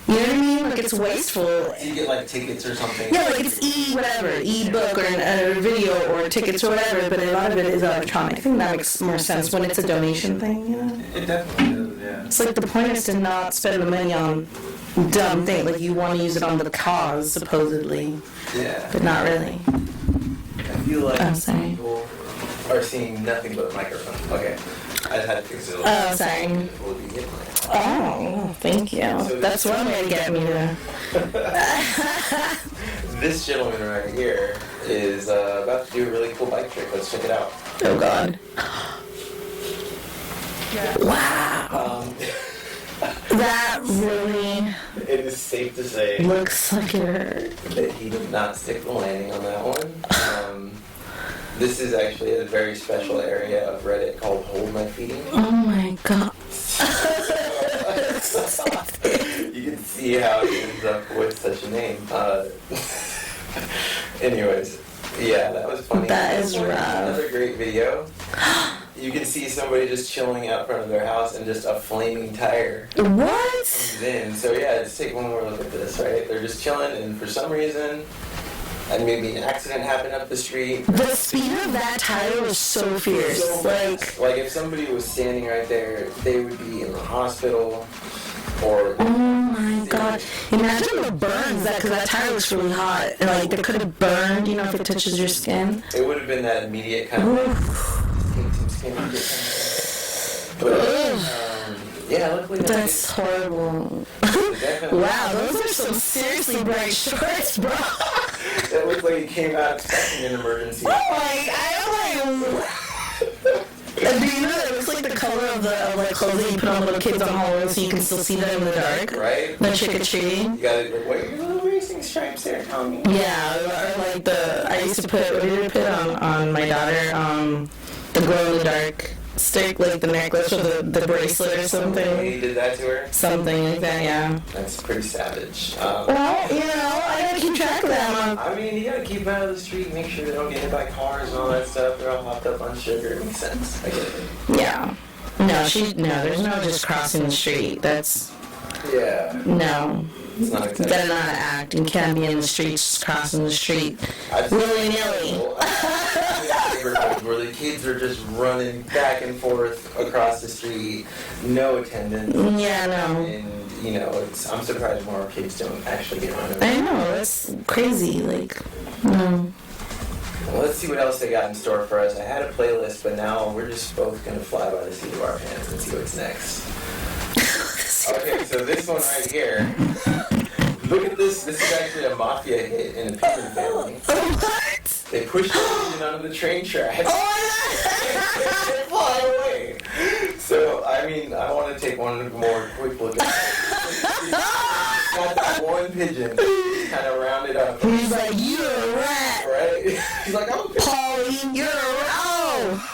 you know what I mean? Like it's wasteful.
You get like tickets or something.
Yeah, like it's e-book or a video or tickets or whatever, but a lot of it is electronic. I think that makes more sense when it's a donation thing, you know?
It definitely does, yeah.
It's like the point is to not spend the money on dumb things. Like you want to use it on the cause, supposedly,
Yeah.
but not really.
I feel like
Oh, sorry.
people are seeing nothing but microphones. Okay. I just had to fix it a little
Oh, sorry. Oh, thank you. That's one way to get me to.
This gentleman right here is about to do a really cool bike trick. Let's check it out.
Oh, God. Wow. That really
It is safe to say
looks like it hurt.
that he did not stick the landing on that one. This is actually a very special area of Reddit called Hold My Feet.
Oh, my God.
You can see how he ends up with such a name. Anyways, yeah, that was funny.
That is rough.
Another great video. You can see somebody just chilling out front of their house and just a flaming tire
What?
comes in. So yeah, let's take one more look at this, right? They're just chilling and for some reason, and maybe an accident happened up the street.
The speed of that tire was so fierce.
Like if somebody was standing right there, they would be in the hospital or...
Oh my God. Imagine the burns, because that tire looks really hot. And like, they could have burned, if it touches your skin.
It would have been that immediate kind of... But, yeah, luckily...
That's horrible. Wow, those are some seriously bright shorts, bro.
It looks like he came out expecting an emergency.
Do you know that it looks like the color of the clothes that you put on little kids on Halloween so you can still see them in the dark?
Right?
The trick-or-treating.
You gotta, like, what are your little racing stripes there, Tommy?
Yeah, or like I used to put, what did I put on my daughter? The glow-in-the-dark stick, like the necklace or the bracelet or something.
He did that to her?
Something like that, yeah.
That's pretty savage.
Well, I gotta keep track of that.
I mean, you gotta keep them out of the street, make sure they don't get hit by cars and all that stuff. They're all hopped up on sugar. It makes sense. I get it.
Yeah. No, there's no just crossing the street. That's...
Yeah.
No.
It's not
You
exactly...
gotta know how to act. You can't be in the street just crossing the street willy-nilly.
Where the kids are just running back and forth across the street, no attendance.
Yeah, no.
And, I'm surprised more kids don't actually get run over.
I know, that's crazy. No.
Well, let's see what else they got in store for us. I had a playlist, but now we're just both going to fly by the seat of our pants and see what's next. Okay, so this one right here. Look at this. This is actually a mafia hit in the Pigeon family.
What?
They pushed the pigeon onto the train tracks.
Oh,
fly away. So, I mean, I want to take one more quick look at it. Got that one pigeon, kind of rounded up.
He's like, you're a rat.
Right? He's like, I'm a pigeon.
Pauline, you're a rat.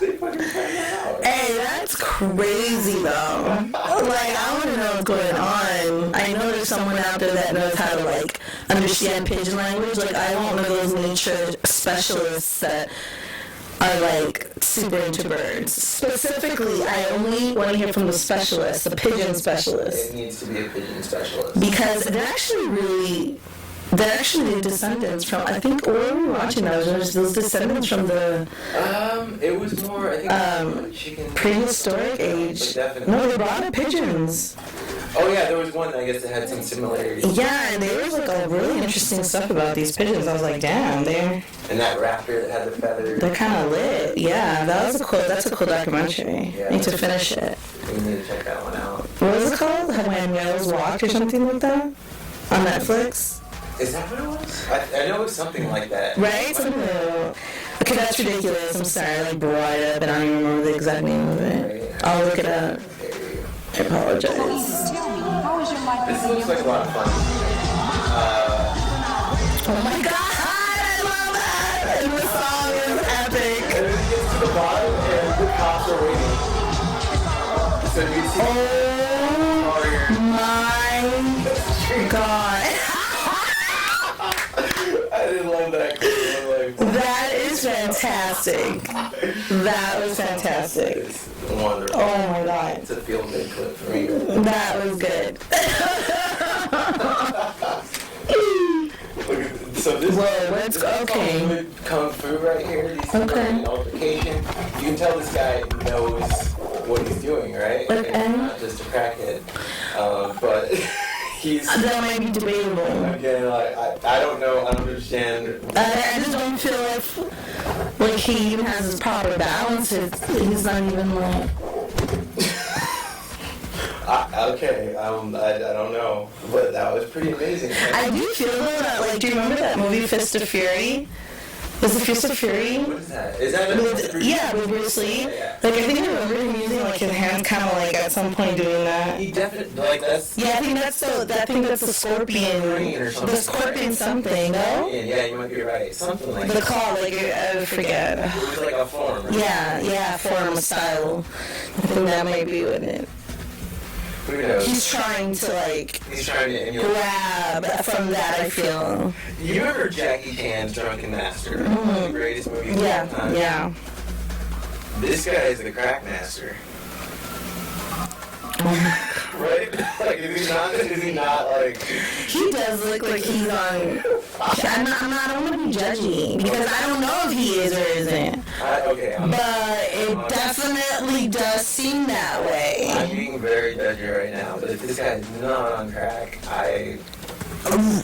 They fucking found out.
Hey, that's crazy, though. I want to know what's going on. I know there's someone out there that knows how to, understand pigeon language. I want one of those nature specialists that are, super into birds. Specifically, I only want to hear from the specialist, the pigeon specialist.
It needs to be a pigeon specialist.
Because they're actually the descendants from, I think, what were we watching that? Was those descendants from the...
It was more, I think, chicken...
prehistoric age.
Definitely.
No, they brought up pigeons.
Oh, yeah, there was one, I guess, that had some similarities.
Yeah, and there was, really interesting stuff about these pigeons. I was like, damn,
And that raptor that had the feathers.
they're kind of lit. Yeah, that's a cool documentary.
Yeah.
I need to finish it.
We need to check that one out.
What was it called? When Whales Walked or something like that? On Netflix?
Is that what it was? I know it was something like that.
Right? Okay, that's ridiculous. I'm sorry, I brought it up and I don't even remember the exact name of it. I'll look it up. I apologize.
This looks like a lot of fun.
Oh my god, I love it! And the song is epic.
And then it gets to the bottom and the cops are waiting. So you can see
my god.
I didn't love that.
That is fantastic. That was fantastic.
It's wonderful.
Oh my god.
It's a feel-good clip for me.
That was good.
So this
Whoa, okay.
Kung Fu right here. These
Okay.
an altercation. You can tell this guy knows what he's doing, right?
Okay.
And he's not just a crackhead. But he's...
That might be debatable.
Again, I don't know, I don't understand.
I just don't feel like like he even has his proper balance. He's not even like.
Okay, I don't know, but that was pretty amazing.
I do feel though that, like, do you remember that movie Fist of Fury? Was it Fist of Fury?
What is that? Is that
with Bruce Lee?
Yeah.
Like, I think I remember him using, like, his hands kind of, like, at some point doing that.
He definitely, like, that's...
Yeah, I think that's the scorpion.
Or something.
The scorpion something, no?
Yeah, you might be right. Something like
The claw, like, I forget.
It was like a form, right?
Yeah, form, style. I think that might be what it...
Who knows?
He's trying to
emulate.
grab from that, I feel.
You remember Jackie Chan's Drunken Master? One of the greatest movies of all time.
Yeah.
This guy is the crack master. Right? Like, is he not like...
He does look like he's on... I don't want to be judgy, because I don't know if he is or isn't. But it definitely does seem that way.
I'm being very judgy right now, but if this guy is not on crack,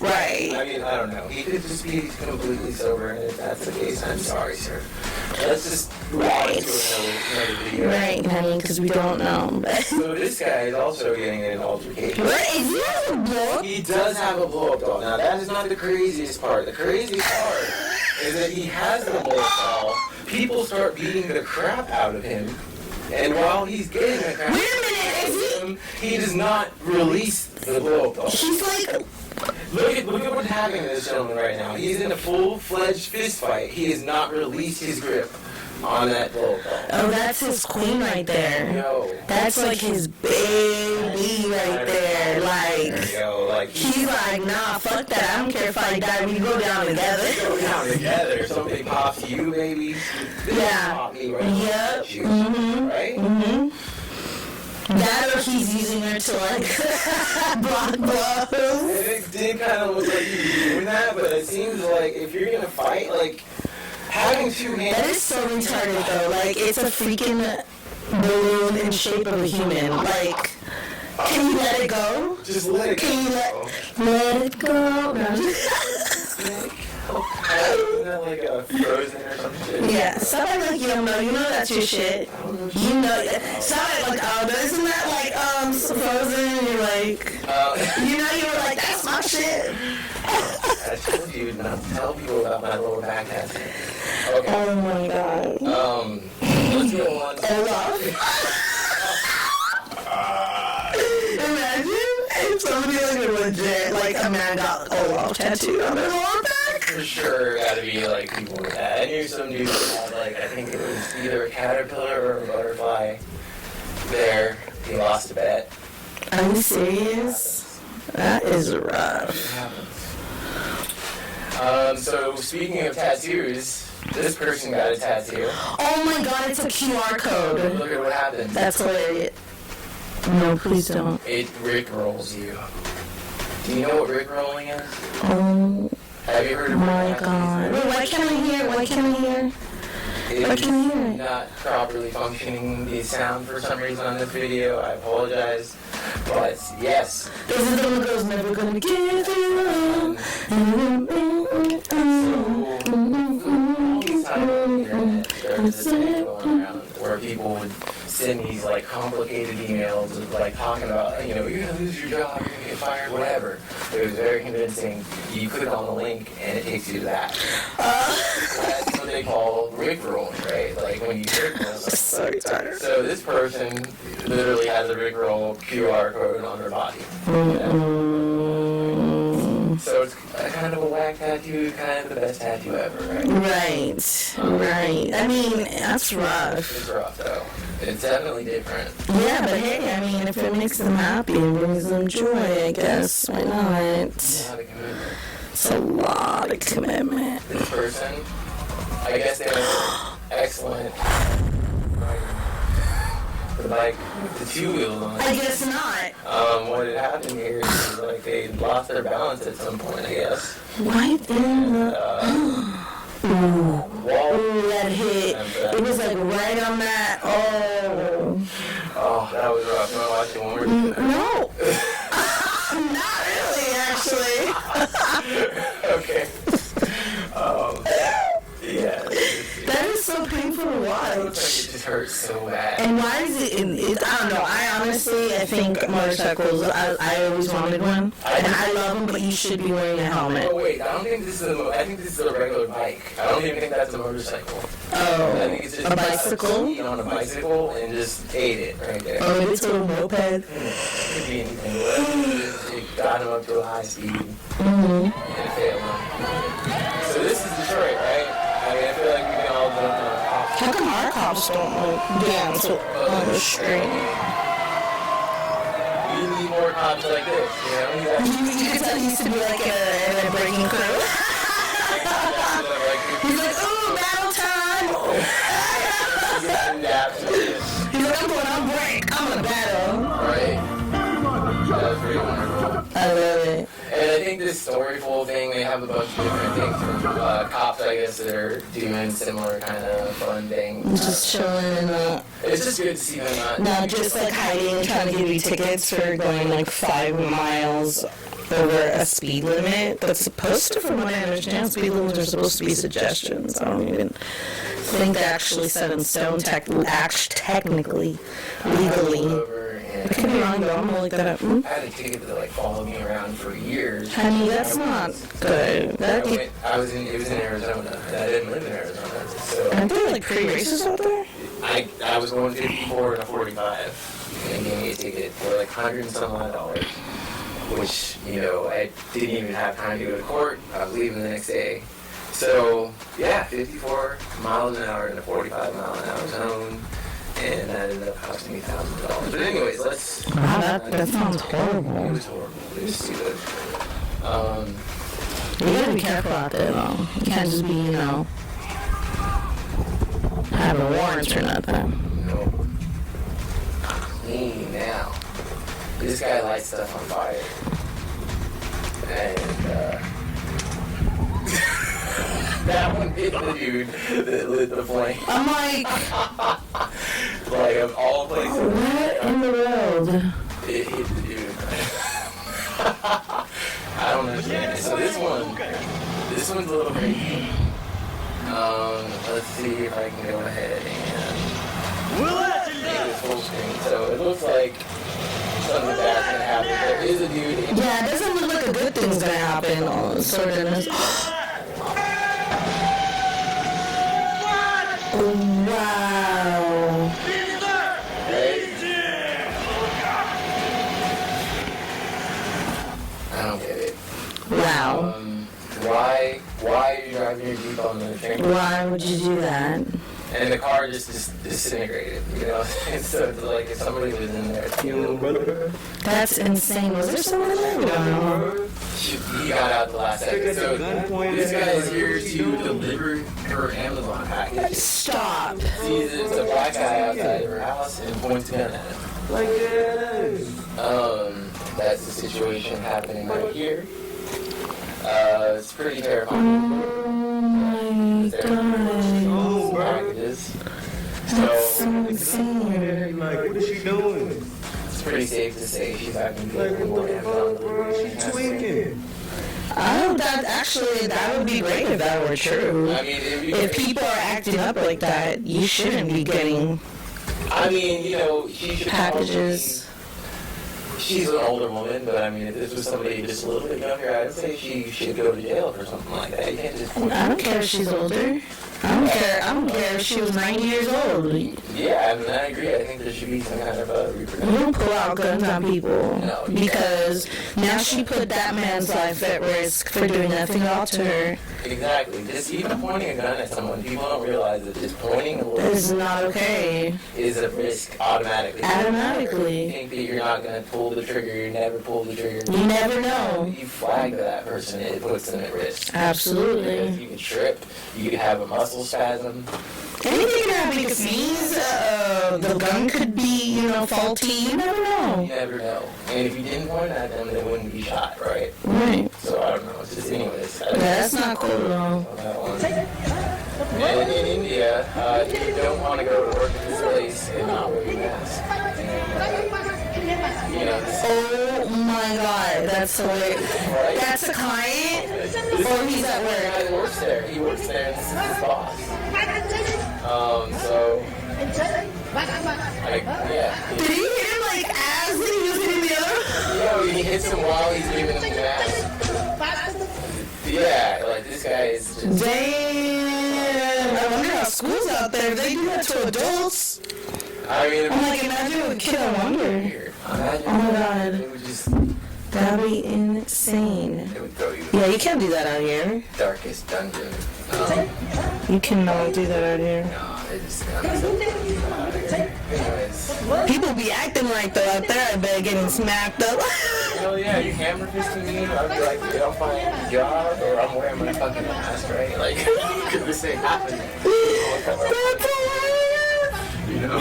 Right.
I mean, I don't know. He could just be completely sober, and if that's the case, I'm sorry, sir. Let's just move on to another video.
Right, honey, because we don't know.
So this guy is also getting in an altercation.
What? Is he have a blow-up?
He does have a blow-up doll. Now, that is not the craziest part. The craziest part is that he has the blow-up doll. People start beating the crap out of him. And while he's getting the crap
Wait a minute,
out of him, he does not release the blow-up doll.
He's like...
Look at what's happening to this gentleman right now. He's in a full-fledged fist fight. He has not released his grip on that blow-up doll.
Oh, that's his queen right there.
Yo.
That's like his baby right there. Like, he's like, nah, fuck that. I don't care if I die. We go down together.
Go down together. Something pops you, baby.
Yeah.
Pop me right
Yep.
you, right?
Mm-hmm. That or he's using her to, like, block blows.
It did kind of look like he was doing that, but it seems like if you're going to fight, like, having two hands...
That is so retarded, though. Like, it's a freaking balloon in shape of a human. Like, can you let it go?
Just let it go.
Can you let it go? No.
Isn't that like a Frozen or some shit?
Yeah, stop acting like you don't know. You know that's your shit. You know. Stop it like, oh, isn't that like Frozen? And you're like, you know, you were like, that's my shit.
I told you not to tell people about my lower back tattoo. Okay.
Oh my god.
Let's go on.
Olaf. Imagine if somebody like legit, like a man got Olaf tattooed on their lower back.
For sure, gotta be like people with that. I knew some dude that had like, I think it was either a caterpillar or a butterfly. There, he lost a bet.
Are you serious? That is rough.
So speaking of tattoos, this person got a tattoo.
Oh my god, it's a QR code.
Look at what happened.
That's hilarious. No, please don't.
It rickrolls you. Do you know what rickrolling is?
Oh
Have you heard of
my god. Wait, why can't I hear? Why can't I hear? Why can't I hear it?
Not properly functioning the sound for some reason on this video. I apologize. But yes.
This is the one that goes, never gonna give you up.
There's this thing going around where people would send these like complicated emails of like talking about, you know, you're gonna lose your job, you're gonna get fired, whatever. It was very convincing. You click on the link and it takes you to that. That's what they call rickrolling, right? Like when you rickroll.
So retarded.
So this person literally has a rickroll QR code on their body. So it's kind of a whack tattoo, kind of the best tattoo ever, right?
Right. I mean, that's rough.
It's rough, though. It's definitely different.
Yeah, but hey, I mean, if it makes them happy and brings them joy, I guess, why not?
It's a lot of commitment.
It's a lot of commitment.
This person, I guess they were excellent. Like the two wheels on it.
I guess not.
What had happened here is like they lost their balance at some point, I guess.
Right in the
wall.
Ooh, that hit. It was like right on that.
Oh, that was rough. You want to watch it one more time?
No. Not really, actually.
Okay. Yeah. looks like it just hurts so bad.
And why is it? I don't know. I think motorcycles. I always wanted one, and I love them. But you should be wearing a helmet.
Oh wait, I don't think this is I think this is a regular bike. I don't even think that's a motorcycle.
Oh,
I think it's just
a bicycle?
On a bicycle and just ate it right there.
Oh, maybe it's a moped.
Could be anything. It got him up to a high speed.
Mm-hmm.
And it failed him. So this is Detroit, right? I mean, I feel like we can all jump on cops.
How come our cops don't dance on the street?
We need more cops like this, you know?
You could tell he used to be like in a breaking crew. He's like, ooh, battle time! He's like, I'm going on break. I'm gonna battle.
Right? That was pretty wonderful.
I love it.
And I think this storyful thing, they have a bunch of different things from cops, I guess, that are doing similar kind of fun things.
Just chilling and
it's just good to see them
not just like hiding and trying to give you tickets for going like 5 miles over a speed limit. That's supposed to, from what I understand, speed limits are supposed to be suggestions. I don't even think they're actually set in stone technically, legally. I could be wrong though, I'm gonna look that up.
I had a ticket that like followed me around for years.
Honey, that's not good.
It was in Arizona, and I didn't live in Arizona. So
aren't there like free races out there?
I was going 54 and a 45, and gave me a ticket for like $100 and some odd, which, you know, I didn't even have time to go to court. I was leaving the next day. So, yeah, 54 miles an hour in a 45 mile an hour zone. And that ended up costing me $1,000. But anyways, let's...
Wow, that sounds horrible.
It was horrible. It was stupid.
You gotta be careful out there, though. You can't just be, you know, having warrants or nothing.
No. Hey, now. This guy lights stuff on fire. And, that one hit the dude that lit the flame.
I'm like...
Like, of all places.
What in the world?
It hit the dude. I don't understand it. So this one's a little crazy. Let's see if I can go ahead and make this full screen. So it looks like something bad's gonna happen. There is a dude.
Yeah, it doesn't look like a good thing's gonna happen. Sort of. Wow.
I don't get it.
Wow.
Why are you driving your Jeep on the train?
Why would you do that?
And the car just disintegrated, you know? So it's like if somebody was in there, you know?
That's insane. Was there someone in there? No.
He got out the last second. So this guy is here to deliver her Amazon package.
Stop.
Sees it's a black guy outside of her house and points a gun at him. Like this. That's the situation happening right here. It's pretty terrifying.
Oh my god.
Packages.
That's so insane.
Like, what is she doing?
It's pretty safe to say she's acting good.
Like, what the fuck, bro? She's tweaking.
That would be great if that were true.
I mean,
if people are acting up like that, you shouldn't be getting
I mean, you know, she should
packages.
She's an older woman, but I mean, if this was somebody just a little bit younger, I'd say she should go to jail for something like that. You can't just...
I don't care if she's older. I don't care if she was 90 years old.
Yeah, I mean, I agree. I think there should be some kind of repercussion.
We don't pull out guns on people.
No,
because now she put that man's life at risk for doing nothing at all to her.
Exactly. Just even pointing a gun at someone, people don't realize that just pointing a little
is not okay.
Is a risk automatically.
Automatically.
You think that you're not going to pull the trigger, you never pull the trigger.
You never know.
You flag that person, it puts them at risk.
Absolutely.
Because you could trip, you could have a muscle spasm.
Anything can happen. You could sneeze. The gun could be, faulty. You never know.
You never know. And if you didn't point at them, they wouldn't be shot, right?
Right.
So I don't know. It's just anyways.
That's not cool at all.
And in India, you don't want to go to work at this place and not wear a mask.
Oh my god, that's hilarious. Right? That's a client? Or he's at work?
He works there. He works there and this is his boss. So Like, yeah.
Did you hear like as he was hitting the other?
Yeah, he hits him while he's giving him gas. Yeah, like this guy is just...
Damn, I wonder how schools out there, they do that to adults.
I mean,
I'm like, imagine a kid, I wonder.
Imagine,
Oh my god.
it would just...
That'd be insane.
It would throw you
Yeah, you can't do that out here.
darkest dungeon.
You cannot do that out here.
No, it just... Anyways.
People be acting like they're out there, I bet, getting smacked up.
Hell yeah, you hammer fisting me, I'd be like, dude, I'll find a job, or I'm wearing my fucking mask, right? Like, because this ain't happening.
That's hilarious.
You know?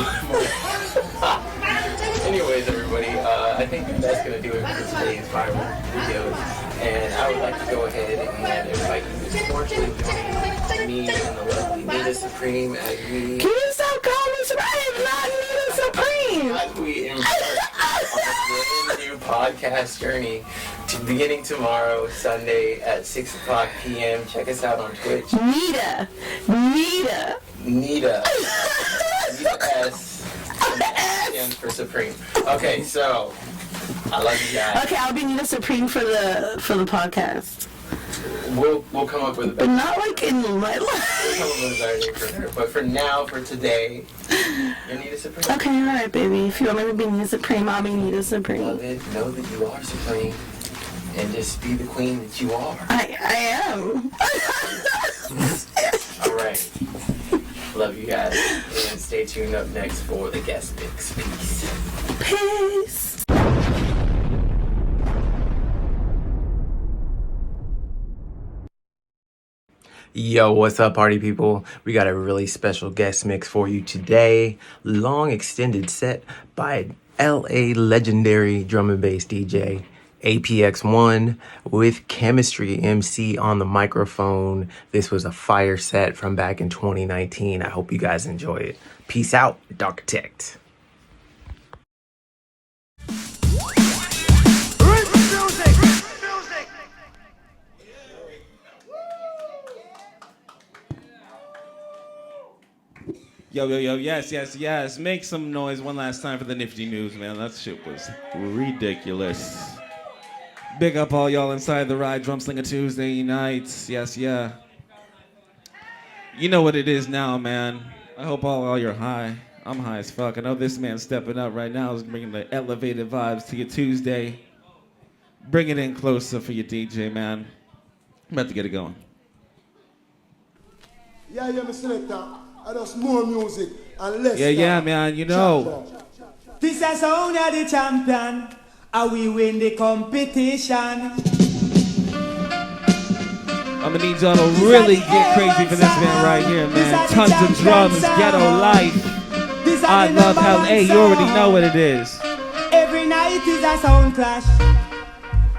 Anyways, everybody, I think that's going to do it for today's viral videos. And I would like to go ahead and invite you to cordially join me and the lovely Nita Supreme as we...
Can you stop calling me Supreme? I am not Nita Supreme.
As we embark on this new podcast journey to beginning tomorrow, Sunday at 6 o'clock p.m. Check us out on Twitch.
Nita.
Nita S. And for Supreme. Okay, so I love you guys.
Okay, I'll be Nita Supreme for the podcast.
We'll come up with a
But
better.
not like in my
We'll
life.
come up with a better name for her. But for now, for today, you're Nita Supreme.
Okay, alright, baby. If you want me to be Nita Supreme, I'll be Nita Supreme.
Know that you are supreme, and just be the queen that you are.
I am.
All right. Love you guys, and stay tuned up next for the guest mix. Peace.
Peace.
Yo, what's up, party people? We got a really special guest mix for you today. Long extended set by LA legendary drum and bass DJ APX-1 with Chemistry MC on the microphone. This was a fire set from back in 2019. I hope you guys enjoy it. Peace out, Darkitect.
Yo, yes. Make some noise one last time for the Nifty News, man. That shit was ridiculous. Big up all y'all inside the ride, Drumslinga Tuesday nights. Yes, yeah. You know what it is now, man. I hope all you're high. I'm high as fuck. I know this man stepping up right now is bringing the elevated vibes to your Tuesday. Bring it in closer for your DJ, man. I'm about to get it going.
Yeah, Mr. Selector. I just more music and less.
Yeah, man, you know.
This is sound of the champion, and we win the competition.
I'm gonna need y'all to really get crazy for this man right here, man. Tons of drums, ghetto life. I love LA, you already know what it is.
Every night is a sound clash.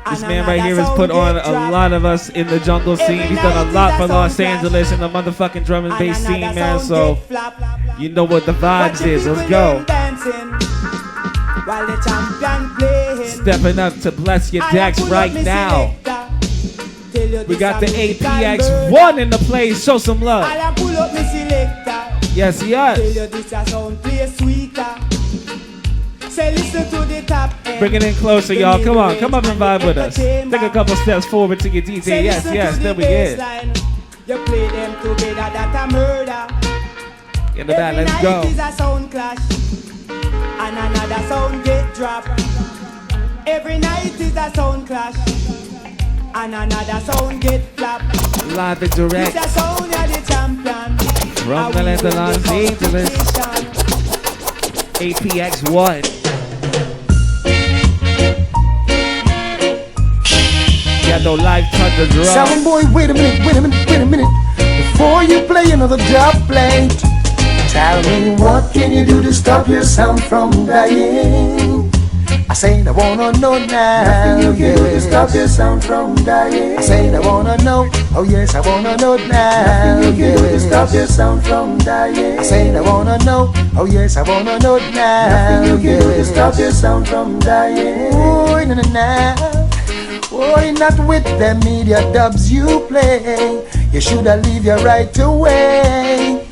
This man right here has put on a lot of us in the jungle scene. He's done a lot for Los Angeles and the motherfucking drum and bass scene, man. So you know what the vibes is. Let's go. Stepping up to bless your decks right now. We got the APX-1 in the place. Show some love. Yes. Bring it in closer, y'all. Come on, come up and vibe with us. Take a couple steps forward to your DJ. Yes, there we is.
You play them together, that a murder.
In the back, let's go.
Every night is a sound clash, and another sound get dropped. Every night is a sound clash, and another sound get flapped.
Live and direct.
This a sound of the champion.
From the land of Los Angeles. APX-1. Ghetto life, tons of drums.
Sound boy, wait a minute. Before you play another dub plate, tell me what can you do to stop your sound from dying? I say I wanna know now. Nothing you can do to stop your sound from dying. I say I wanna know. Oh yes, I wanna know now. Nothing you can do to stop your sound from dying. I say I wanna know. Oh yes, I wanna know now. Nothing you can do to stop your sound from dying. Oh na. Boy, not with them media dubs you play. You shoulda leave your right away.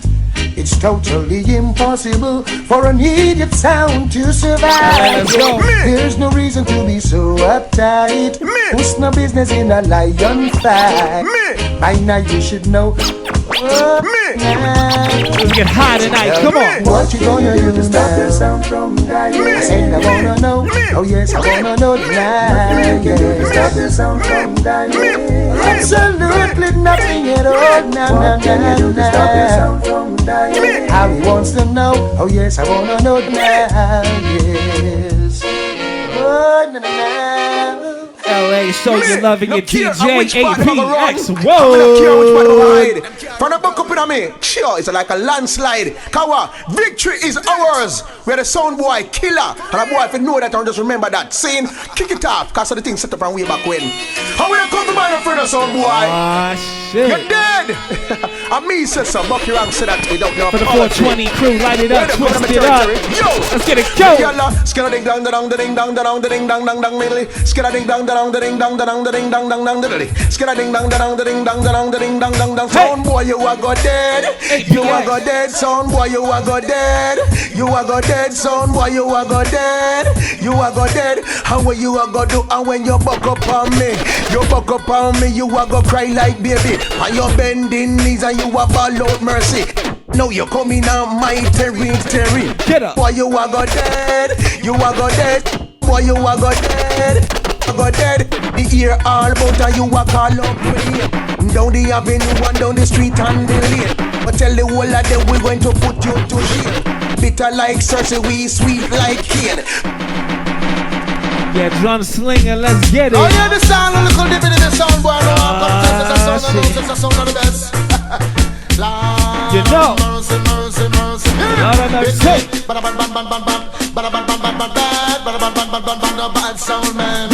It's totally impossible for an idiot sound to survive. There's no reason to be so uptight. Who's no business in a lion fight? By now you should know.
Let's get high tonight, come on.
What you gonna do to stop the sound from dying? I said I wanna know. Oh yes, I wanna know tonight. Yeah. Stop the sound from dying. Absolutely nothing at all. Nah. Stop the sound from dying. How he wants to know. Oh yes, I wanna know tonight. Yes. Oh, na.
LA, show you loving your DJ APX.
Whoa! From the buck up in me, sure, it's like a landslide. Kawa, victory is ours. We're the sound boy killer. And a boy, if you know that, just remember that. Saying, kick it off, because of the thing set up from way back when. How will you come to my friend, sound boy?
Ah, shit.
You're dead. And me said so, Bucky Rank said that without no
for the 420 crew, light it up, twist it up.
Yo,
let's get it go.
Skilla ding dong dong ding dong dong ding dong dong dong ding. Skilla ding dong dong ding dong dong ding dong dong dong ding. Skilla ding dong dong ding dong dong ding dong dong dong. Sound boy, you are go dead. You are go dead. Sound boy, you are go dead. You are go dead. Sound boy, you are go dead. You are go dead. How what you are go do? And when you buck up on me, you buck up on me, you are go cry like baby. And you bending knees and you are ball out mercy. Now you coming on my territory.
Get up.
Boy, you are go dead. You are go dead. Boy, you are go dead. You go dead. The ear all about and you are call up me. Down the avenue and down the street and the lane. But tell the whole of them we're going to put you to shame. Bitter like Cersei, we sweet like Cain.
Yeah, Drumslinga, let's get it.
Oh yeah, the sound a little different in the sound, boy. No, it's the sound of the best.
You know.
Lord of mercy. Bad sound, man.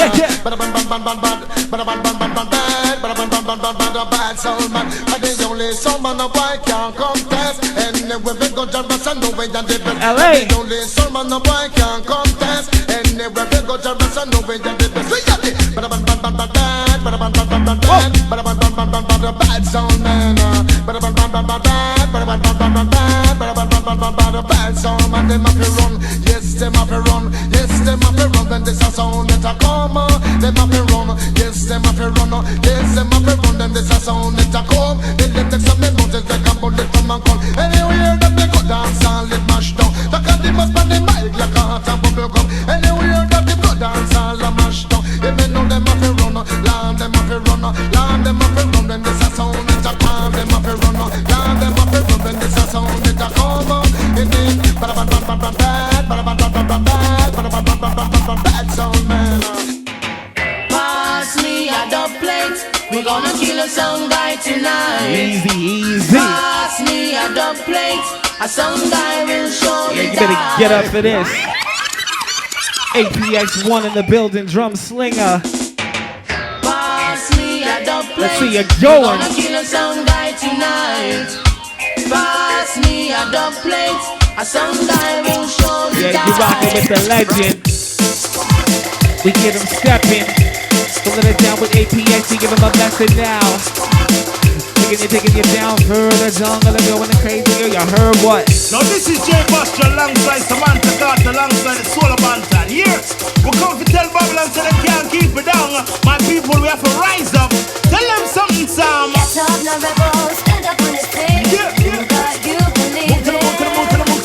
Bad sound, man. And the only sound man a boy can't contest. And when we go Jarvis and over and the best.
LA.
The only sound man a boy can't contest. And when we go Jarvis and over and the best. We got it. Bad sound, man. Bad sound, man. Them have to run. Yes, them have to run. Yes, them have to run. When this a sound that a come, them have to run. Yes, them have to run. Yes, them have to run. When this a sound that a come, then them take some mountains like a bullet from a gun. Anywhere that they go dance and let mash down. The candy must be the mic like a hot and bubble gum. Anywhere that they go dance and mash down. If they know them have to run, land them have to run, land them have to run. When this a sound that a come, them have to run, land them have to run. When this a sound that a come, it is bad sound, man.
Pass me a dub plate. We gonna kill a sound guy tonight.
Easy.
Pass me a dub plate. A sound guy will show you.
You better get up for this. APX-1 in the building, Drumslinga.
Pass me a dub plate.
Let's see you going.
We gonna kill a sound guy tonight. Pass me a dub plate. A sound guy will show you.
Yeah, you rockin' with the legend. We get him stepping. Pulling it down with APX, we give him a message now. Taking you down further, jungle and going crazy. Yo, you heard what?
Now this is J Buster alongside Samantha Carter alongside the Solar Bantan. Here, we come to tell Babylon so they can't keep it down. My people, we have to rise up. Tell them something, Sam.
Get up, no rebels, stand up on his feet. God, you believe it.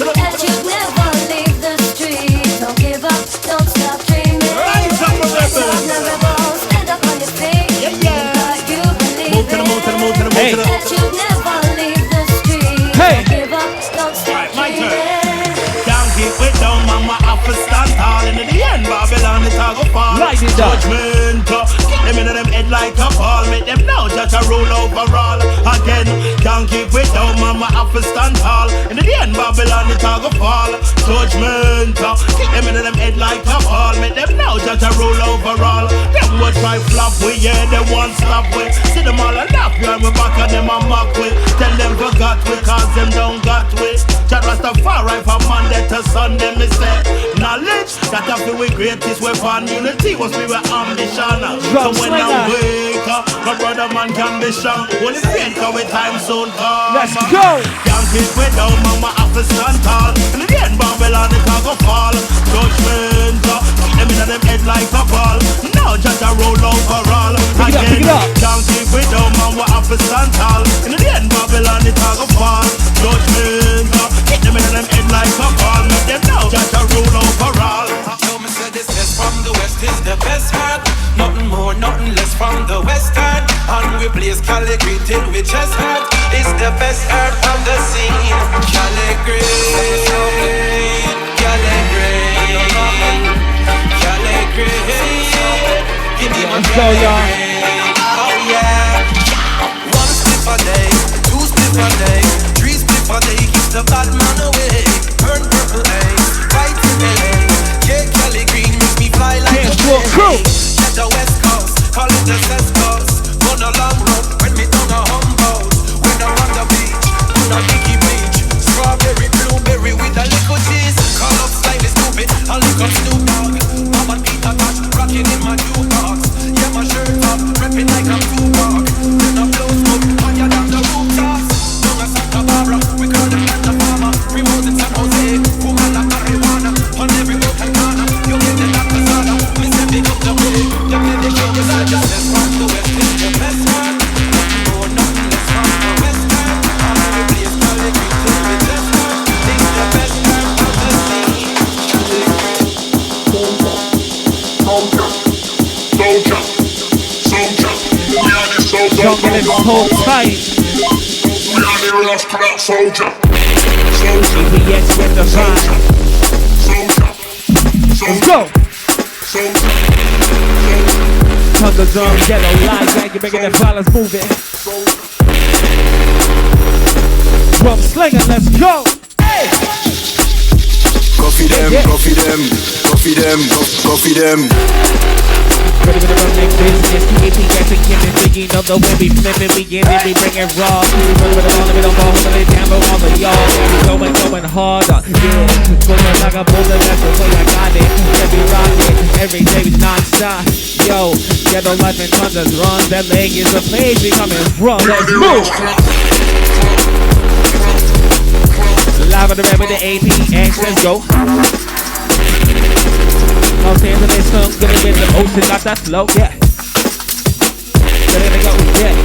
That you never leave the street. Don't give up, don't stop dreaming.
Rise up,
no rebels, stand up on your feet. God, you believe it.
Hey.
That you never leave the street.
Hey.
Don't give up, don't stop dreaming.
Can't keep it down, mama, have to stand tall. And in the end, Babylon, it's all go fall.
Light it up.
Judgment, them in them head like a ball. Make them now just a rule overall. Again, can't keep it down, mama, have to stand tall. And in the end, Babylon, it's all go fall. Judgment, them in them head like a ball. Make them now just a rule overall. Them would try flop with, yeah, they won't stop with. See them all a laugh, yeah, we back and them a mock with. Tell them forgot we, cause them don't got with. Chat Rastafari from Monday to Sunday, me say. Knowledge, that have to we greatest weapon. Unity was we were ambition. So when I wake up, my brother man can be strong. Only faith come with time soon come.
Let's go.
Can't midway down, mama have to stand tall. In the end, Babylon, it can't go fall. Judgment, keep them in them head like a ball. Now just a roll overall. Again, can't keep it down, mama have to stand tall. In the end, Babylon, it can't go fall. Judgment, keep them in them head like a ball. Make them now just a roll overall.
Yo, me say this is from the west is the best part. Nothing more, nothing less from the western. And we place Cali Green till we just hurt. It's the best art of the scene. Cali Green, Cali Green, Cali Green. Give me my Cali Green. Oh yeah. 1 split a day, 2 split a day, 3 split a day. Keep the bad man away. Burn purple haze, fight in LA. Yeah, Cali Green make me fly like a plane. Get the West Coast, call it the West Coast. On a long road, when me down a humboat. When I'm on the beach, on a Mickey Beach. Strawberry, blueberry with a little cheese. Call up slightly stupid, I look up Snoop Dogg. Mama Peter Tosh, rocking in my jukebox. Yeah, my shirt up, repping like I'm Tupac. Then I blow smoke, higher than the rooftops. Down a Santa Barbara, we call them Santa Farmer. Remote in San Jose, woman like marijuana. On every road and corner, you get the doctor's order. Me say pick up the way, the medication is all just as from the west is the best one. No, nothing less from the western. All the place Cali Green till we just start. It's the best part of the scene.
Jungle is so tight. APX with the vibe. Let's go. Tongues on yellow light, gang, you're making the violence moving. Drumslinga, let's go. Hey.
Coffee them, coffee them, coffee them, coffee them.
Ready for the running business, the APX and chemistry, you know the way we flip it, we get it, we bring it raw. Running with the ball, we don't fall, holding it down, but all of y'all, we going harder, yeah. Going like a boulder, that's the way I got it. Every rocket, every day we non-stop. Yo, ghetto life and thunders run, that leg is a place we coming from, let's move. Live on the red with the APX, let's go. Los Angeles songs gonna get the ocean, not that slow, yeah. Better than go, yeah.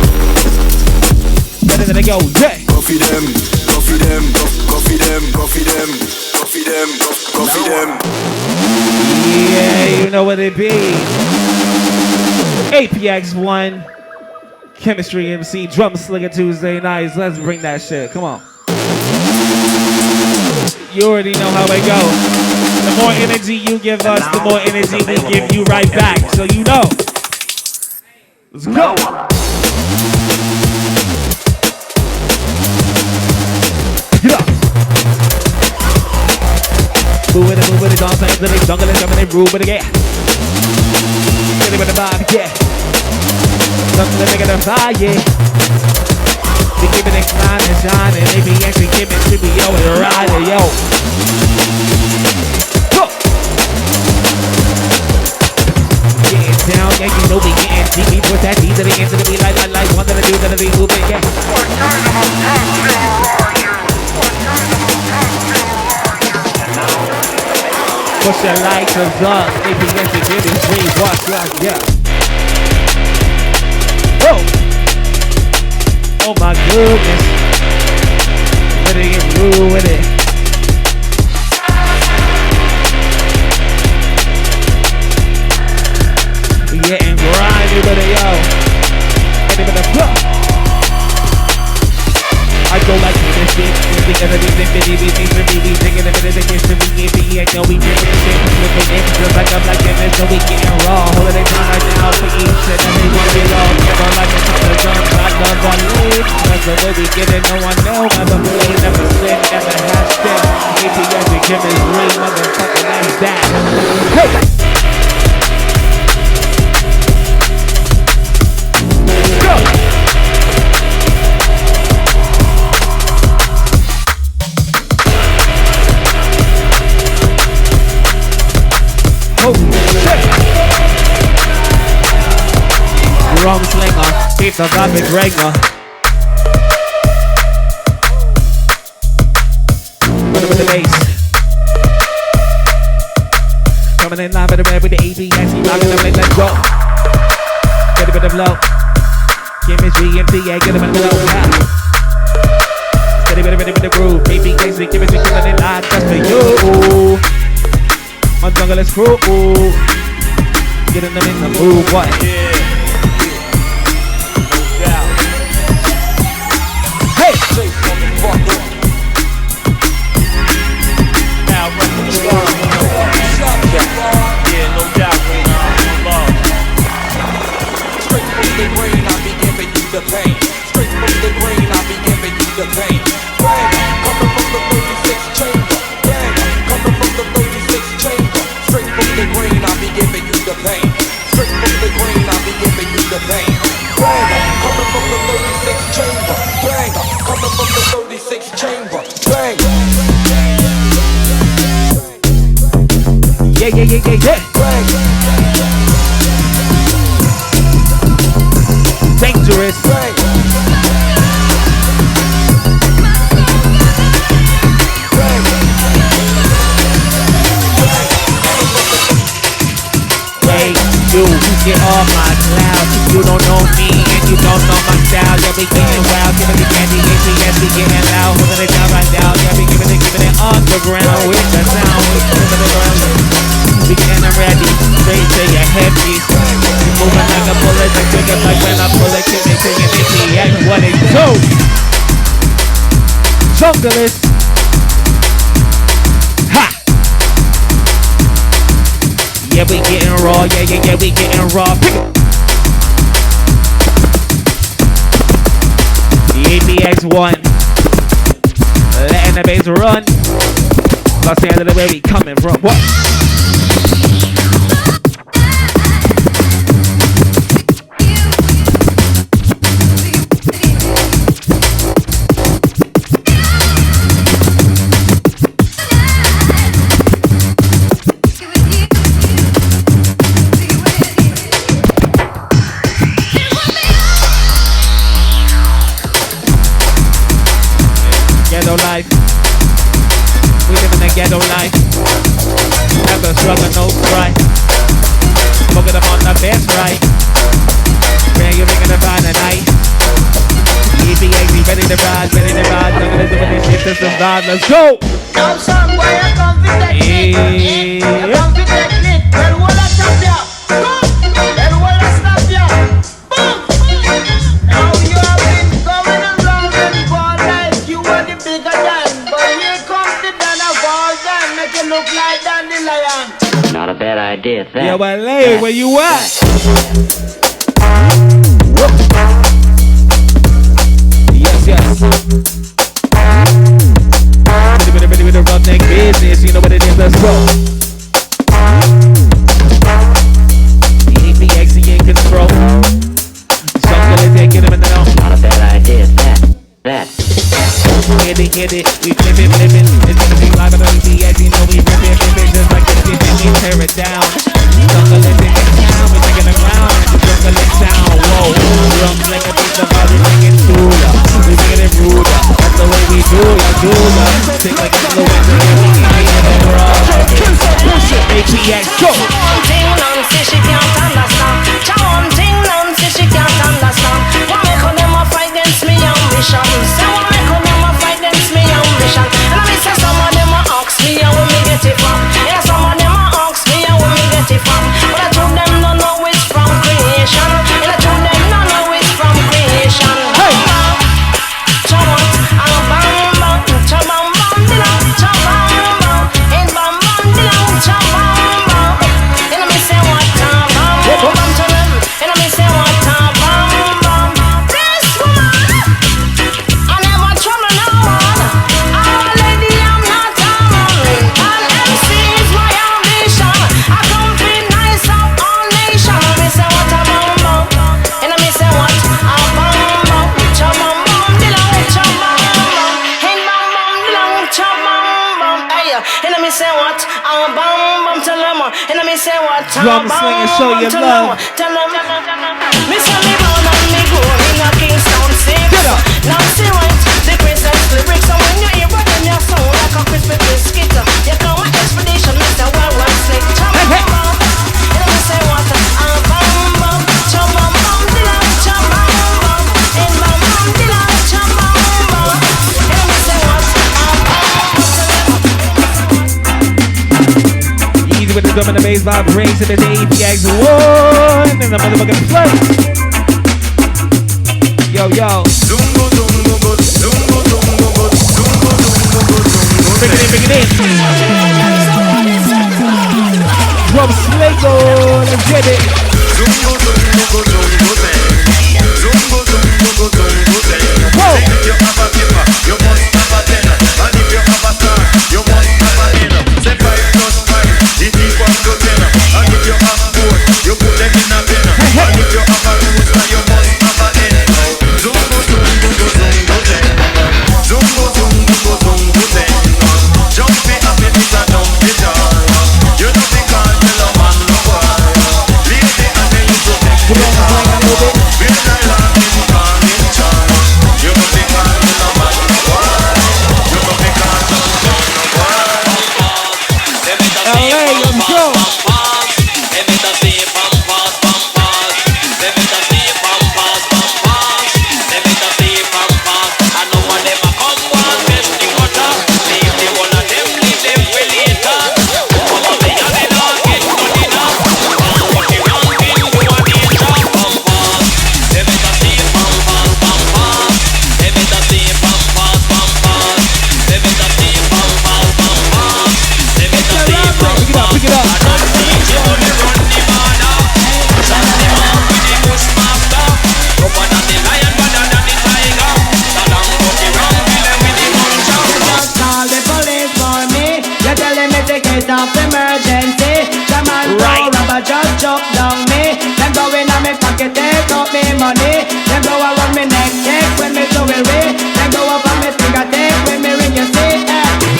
Better than go, yeah.
Coffee them, coffee them, coffee them, coffee them, coffee them, coffee them.
Yeah, you know what it be. APX-1, Chemistry MC, Drumslinga Tuesday nights. Let's bring that shit, come on. You already know how it go. The more energy you give us, the more energy we give you right back. So you know. Let's go. Get up. Move with it, all things in the jungle and jumping in, rule with it, yeah. Get it with the vibe, yeah. Something to make it a fire, yeah. We keep it inclined and shining. APX and give it to me, yo, and riding, yo. Down, yeah, you know we getting deep. We put that D to the end to the B, like, one to the do to the B, move it, yeah. Push the lights up, APX to give it free, watch out, yeah. Whoa! Oh my goodness. Let it get rude with it. Getting grimy with it, yo. Getting with the flow. I go like this shit. We gotta be the bitty, we think for me. We taking a minute to get to me. APX, no, we getting shit. Looking in, just like I'm like this. So we getting raw. Holding it down right now for each and every one of y'all. Never like it from the drums. I love our lead. That's the way we get it. No one know. Never play, never slip, never hashtag. APX, we give it real. Motherfucking like that. Hey! Drumslinga, keep the rapid regler. with the bass. Coming in live at the red with the APX, rocking the make, let's go. Get a bit of flow. Chemistry, MTA, get a bit of flow. Steady with the groove. APX, give it to killing it live just for you. My Junglist crew. Getting them in the move, what? Yeah. Hey!
Now run the storm. Yeah, no doubt. Straight from the brain, I be giving you the pain. Straight from the brain, I be giving you the pain. Bang, coming from the 36 chamber. Bang, coming from the 36 chamber. Straight from the brain, I be giving you the pain. Straight from the brain, I be giving you the pain. Bang, coming from the 36 chamber. Bang, coming from the 36 chamber. Bang.
Yeah. Bang. Dangerous.
Bang.
Hey, you get off my cloud. You don't know me and you don't know my style. Yeah, we getting wild, giving the candy, APX, we getting loud, holding it down right now. Yeah, we giving it underground with the sound. We getting ready, straight to your headpiece. Moving like a bullet, like trigger, like when I pull it, kick it, APX, what it do? Junglist. Yeah, we getting raw, yeah, we getting raw. Pick it. The APX-1, letting the bass run. Los Angeles, where we coming from? What? Ghetto life, we live in the ghetto life. Never struggle, no strife. Smoking up on the best right. Man, you're making the vibe tonight. EPA, ready to ride. I'm gonna do this shit to survive. Let's go.
Now, son, boy, I come with that clip. I come with that clip. Then what I stop ya? Then what I stop ya? Boom! Now you have been going around and ball like you are the bigger than. But here comes the Dan of all them. Make you look like Dandelion.
Not a bad idea, that.
Yeah, but Larry, where you at? Yes. Ready with the roughneck business, you know what it is, let's go. The APX in control. Junglist, they get him in the know.
Not a bad idea, that.
Hit it, we flip it. It's gonna be live on the APX, you know we rip it, just like this, we tear it down. Junglist in the town, we're taking the ground, the Junglist sound, whoa. Drumslinga beat the body, making cooler, we making it ruder, that's the way we do ya. Take like a slow and APX, go!
One thing, Nancy, she can't understand. One thing, Nancy, she can't understand. Why make all them a fight against me ambition? Say why make all them a fight against me ambition? And I say some of them a ask me where me get it from. Yeah, some of them a ask me where me get it from. But I told them no know it's from creation. And I told them no know it's from creation. Hey!
Drumslinga, show your love.
Me say me born and me grown in a Kingston city. Now see what the Christmas lyrics, and when you hear what them, you sound like a Christmas.
drum and the bass vibration to the APX-1 in the motherfucking place. Yo, yo. Bring it in. Drumslinga, let's get it. Whoa.
If you have a keeper, you must have a tenor. And if you have a star, you must have a dinner. Say 5 plus 5, it equals to 10. And if you have 4, you put them in a bin. And if you have a rooster, you must have a hen. Zungo, zungo, zungo, zungo, zungo, zungo, zungo, zungo. Jump it up if it's a dump it all. You know they can't tell a man no why. Leave it and then you protect it all. Feel like laughing, calling charge. You know they can't tell a man no why. You know they can't tell a man no why.
LA, let's go.
Just jump down me. Them go in on me pocket, take out me money. Them go around me neck, take when me do it way. Them go up on me finger, take when me ring you see.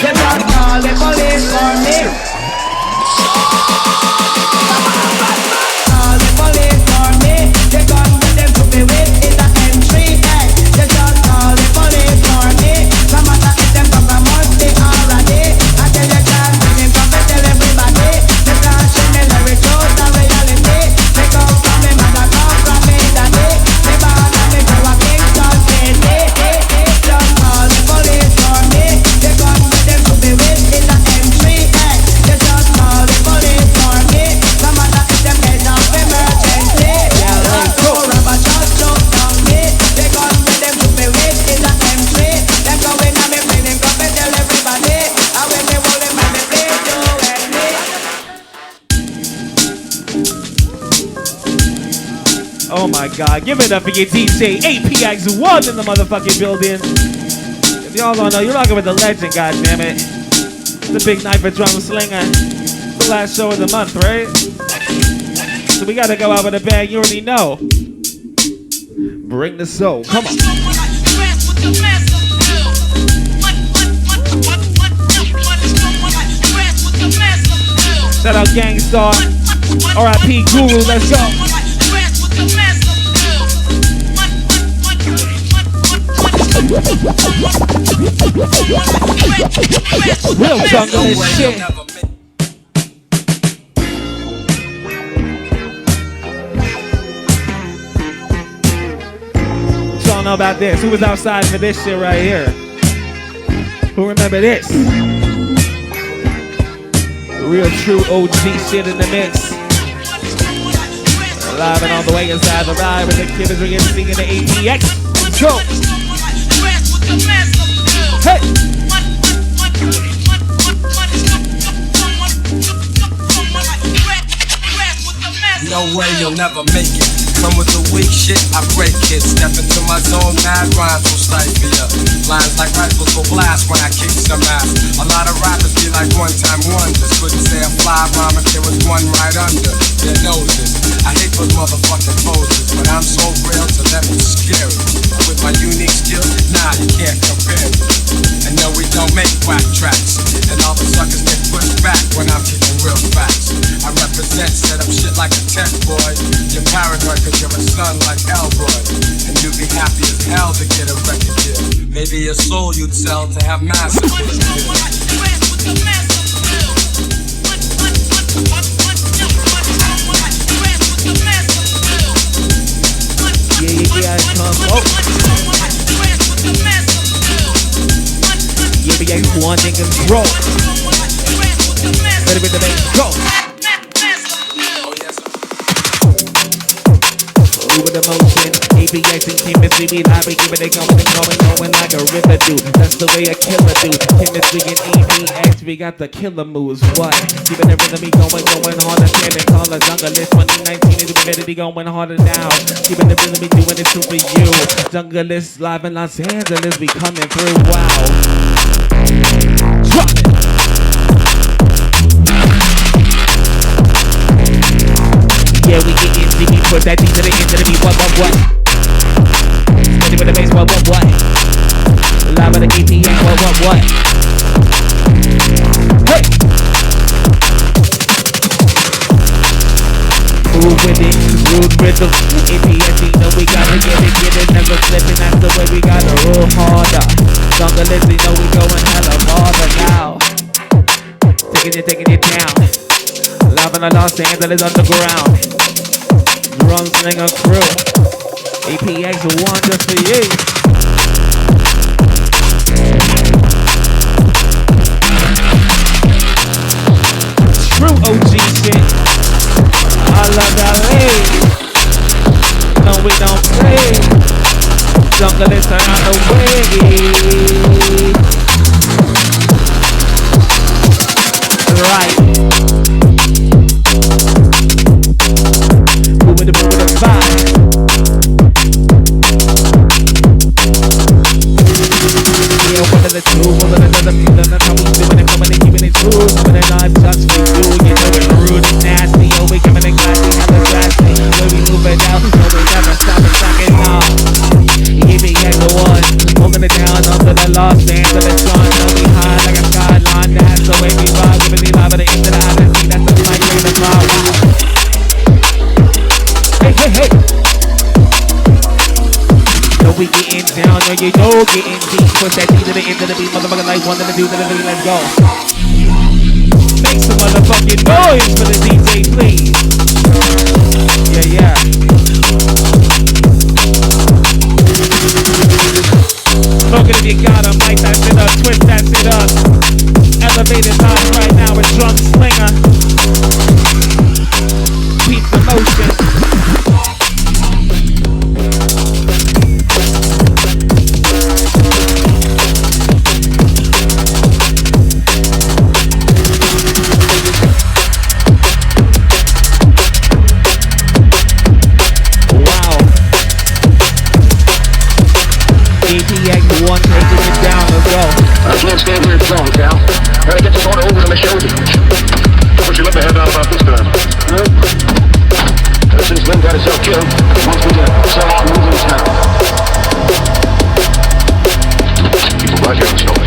Them just call the police for me. Call the police for me. They gun with them to be with in the M3. They just call the police for me. No matter if them come from Monday already. I tell you can't bring him come and tell everybody. They can't show me the retro.
Oh my God, give it up for your DJ APX-1 in the motherfucking building. If y'all don't know, you're rocking with the legend, goddammit. It's a big night for Drumslinga. It's the last show of the month, right? So we gotta go out with a bang, you already know. Bring the soul, come on. Shout out Gangstar, R.I.P. Guru, let's go. Real junglist shit. Y'all know about this? Who was outside for this shit right here? Who remember this? Real true OG shit in the mix. Live and all the way inside the ride with the killers ringing, singing the APX. Let's go. Hey.
No way you'll never make it. Come with the weak shit, I break it. Step into my zone, mad rhymes will stifle ya. Lines like rifles will blast when I kick some ass. A lot of rappers be like one-time wonders. Couldn't say a fly rhyme if there was one right under their noses. I hate those motherfucking poses, but I'm so real to them it's scary. With my unique skill, nah, you can't compare me. And no, we don't make whack tracks. And all the suckers get pushed back when I'm kicking real facts. I represent, set up shit like a tech boy. You're paranoid cause you're a son like Elroy. And you'd be happy as hell to get a record deal. Maybe your soul you'd sell to have massive
Yeah, come on. Yeah, APX-1 in control. Better with the bass, go. motion. APX and chemistry, we live, we keeping it going like a river do. That's the way a killer do. Chemistry and APX, we got the killer moves. What? Keeping the rhythm, we going harder. Standing taller, Junglist 2019 is ready, going harder now. Keeping the rhythm, we doing it too for you. Junglist live in Los Angeles, we coming through. Wow. Drop it. Yeah, we get in deep, put that D to the end of the beat, what? Steady with the bass, what? Live with the APX, what? Hey! Move with it, rude rhythm, APX, you know we gotta get it, never slipping, that's the way we gotta roll harder. Junglist, you know we going hella farther now. Taking it down. Live in the Los Angeles underground. Drumslinga crew. APX-1 just for you. True OG shit. I love LA. No, we don't play. Junglist are on the way. Right. Move with the vibe. Yeah, one of the two, one of another, feeling that's how we doing it, coming and keeping it true. Coming in live just for you, you know it's rude and nasty. Oh, we coming in classy, hella classy. When we move it out, no, we never stop and suck it off. APX-1, holding it down under the Los Angeles sun. No, we high like a skyline, that's the way we vibe. Giving me live at the end of the Odyssey, that's the light way to fly. Hey. So we getting down, no, you know, getting deep. Push that D to the end of the beat, motherfucker, like 1 to the 2 to the 3, let's go. Make some motherfucking noise for the DJ, please. Yeah. Smoking if you got 'em, light that shit up, twist that shit up. Elevated vibes right now with Drumslinga. Keep the motion. APX-1 taking it down, let's go.
I can't stand here long, Cal. Gotta get this order over to my shoulder. What you let me head out about this time? Ever since Lynn got herself killed, he wants me to sell all moves in town. People right here in the store.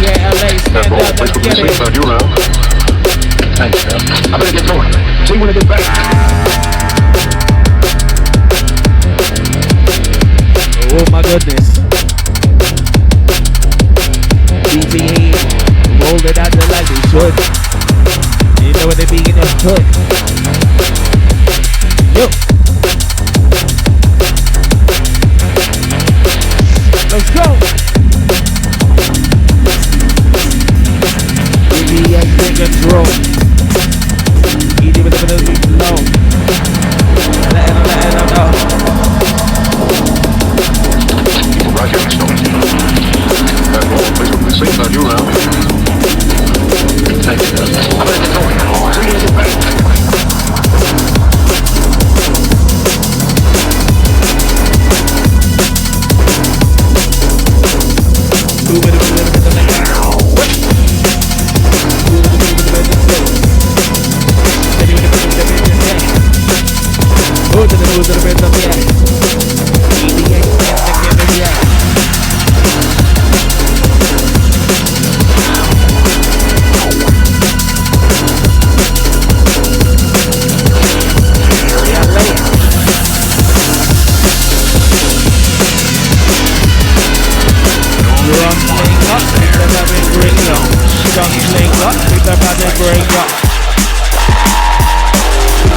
Yeah, LA, stand up, let's get it.
You around. Thanks, Cal. I better get going. See you when I get back.
Oh my goodness. DVE, roll it out there like they should. You know what they be in the hood. Yo. Let's go. DVE in control. Easy with the beat low. Let them know.
Right here in the store. That whole place will be safe without you around. Thank you, Cal. I better get going. See you when I get back.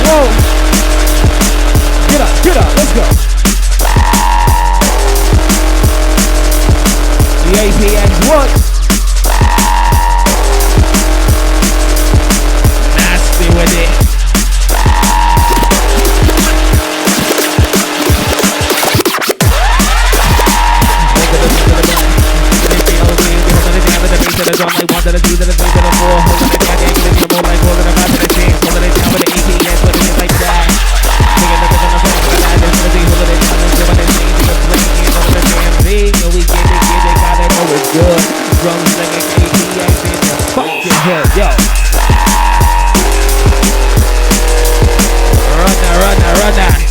Whoa! Get up, let's go. The APX-1. Nasty with it. to the drum like 1 to the 2 to the 3 to the 4. Holding it down, getting it more like 4 to the 5 to the 6. Holding it down with the APX, but it is like that. Taking the rhythm of the line, there's gonna be holding it down, there's gonna be change to the plane, and all the damn thing. And we get it, gotta know it's good. Drumslinga APX in the fucking hood, yo. Run that.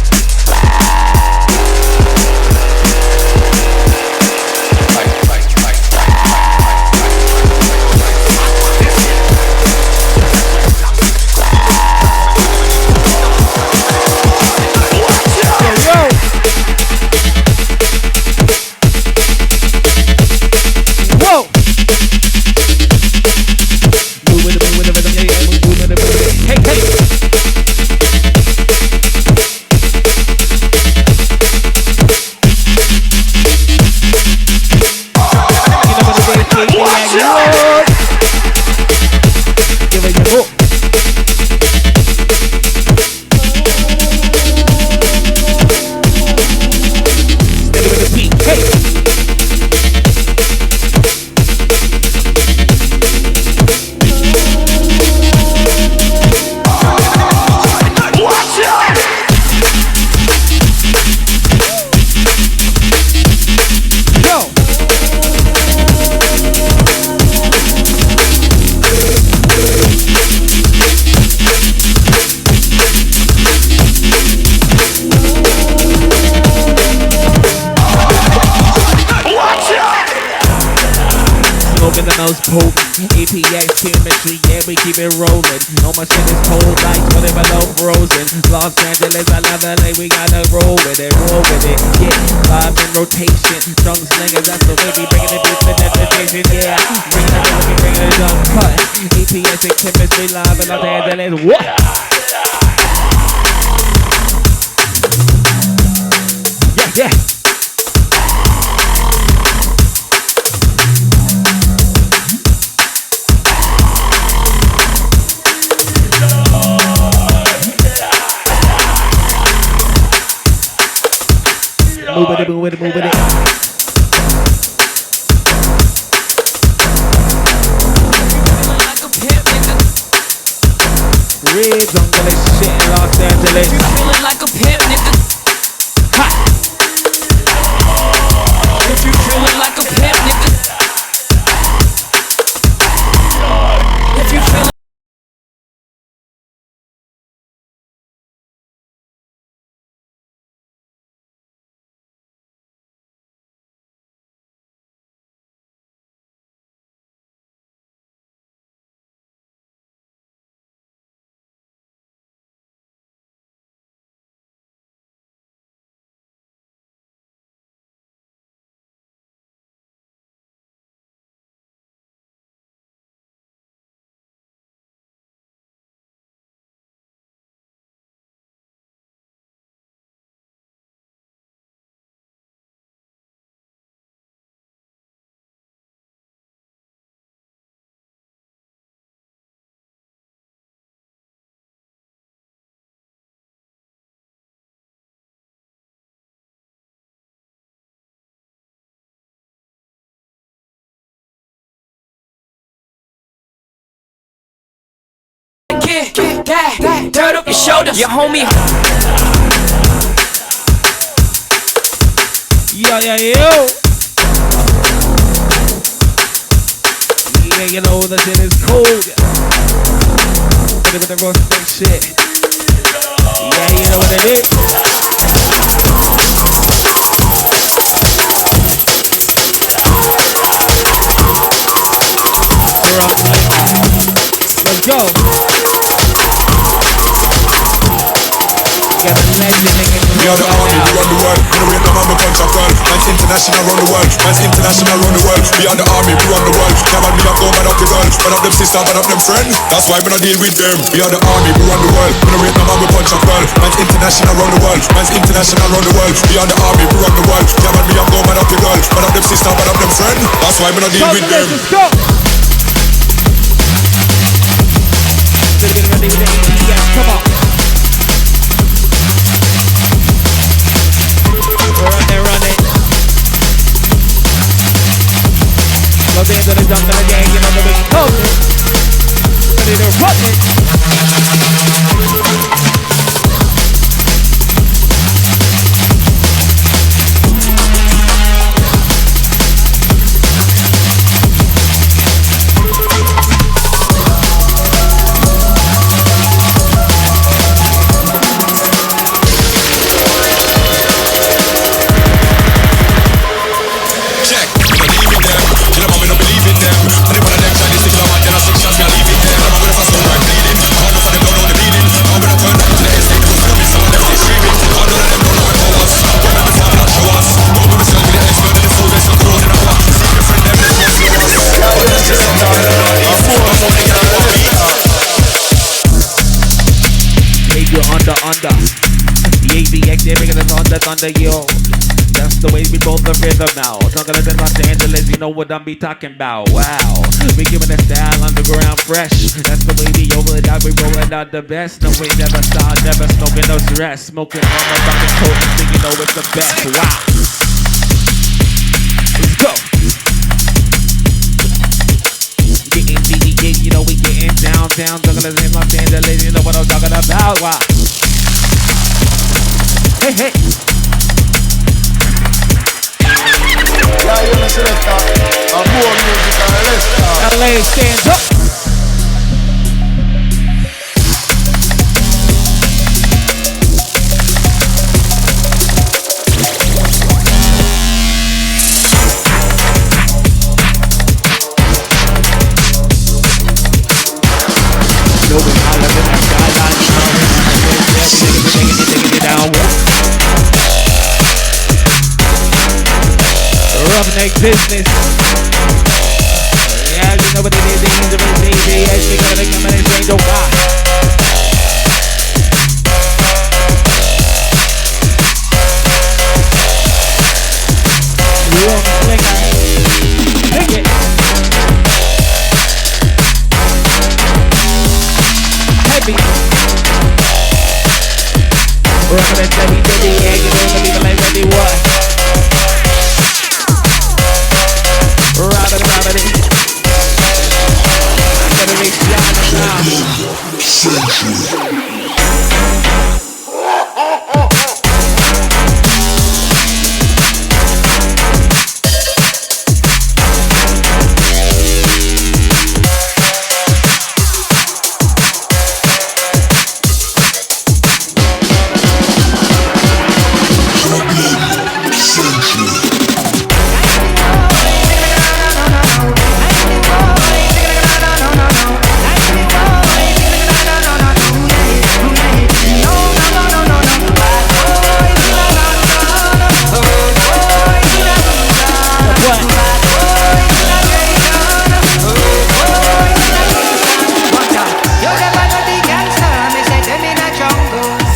Most potent APX chemistry, yeah, we keep it rolling. No more shit is cold like 20 below frozen. Los Angeles, another lane, we gotta roll with it, yeah. 5 in rotation, Drumslinga, that's the way we bringing it deep in the station, yeah. Bringing it uncut. APX and chemistry live in Los Angeles, what? Yeah. Move it. Red Junglist shit in Los Angeles.
You feeling like a pimp, nigga?
Ha!
If you feeling like a pimp, nigga. If you feeling get that dirt up your shoulders, your homie.
Yo. Yeah, you know the shit is cold. Hit it with the roasting shit. Yeah, you know what it is. Let's go. Got a legend, nigga.
We are the army, we run the world. We don't rate no man, we punch a girl. Man's international around the world. Man's international around the world. We are the army, we run the world. Now man, me up go man up the girl. Man up them sister, man up them friend. That's why we don't deal with them. We are the army, we run the world. We don't rate no man, we punch a girl. Man's international around the world. Man's international around the world. We are the army, we run the world. Now man, me up go man up the girl. Man up them sister, man up them friend. That's why we don't deal with them.
Let's go. Come on. Run it. the band of the dump of the gang, you know the way you hold it. Ready to run it. Under the APX, they're bigger than thunder, yo. That's the way we roll the rhythm now. Talking to Los Angeles, you know what I'm be talking about. Wow, we giving a style underground fresh. That's the way we over it out, we rolling out the best. No, we never stop, never smoking no stress. Smoking on the fucking coat, so you know it's the best. Wow, let's go. Getting, you know we getting downtown. Talking to Los Angeles, you know what I'm talking about. Wow. Hey, hey.
Yeah, you listen to that. I'm more music and less.
LA stands up. Roughneck business. Yeah, you know what it is. They APX. They gotta come in and change your mind. You on the slinger. Take it. Heavy. Roughneck heavy. Yeah, you know what people like ready what?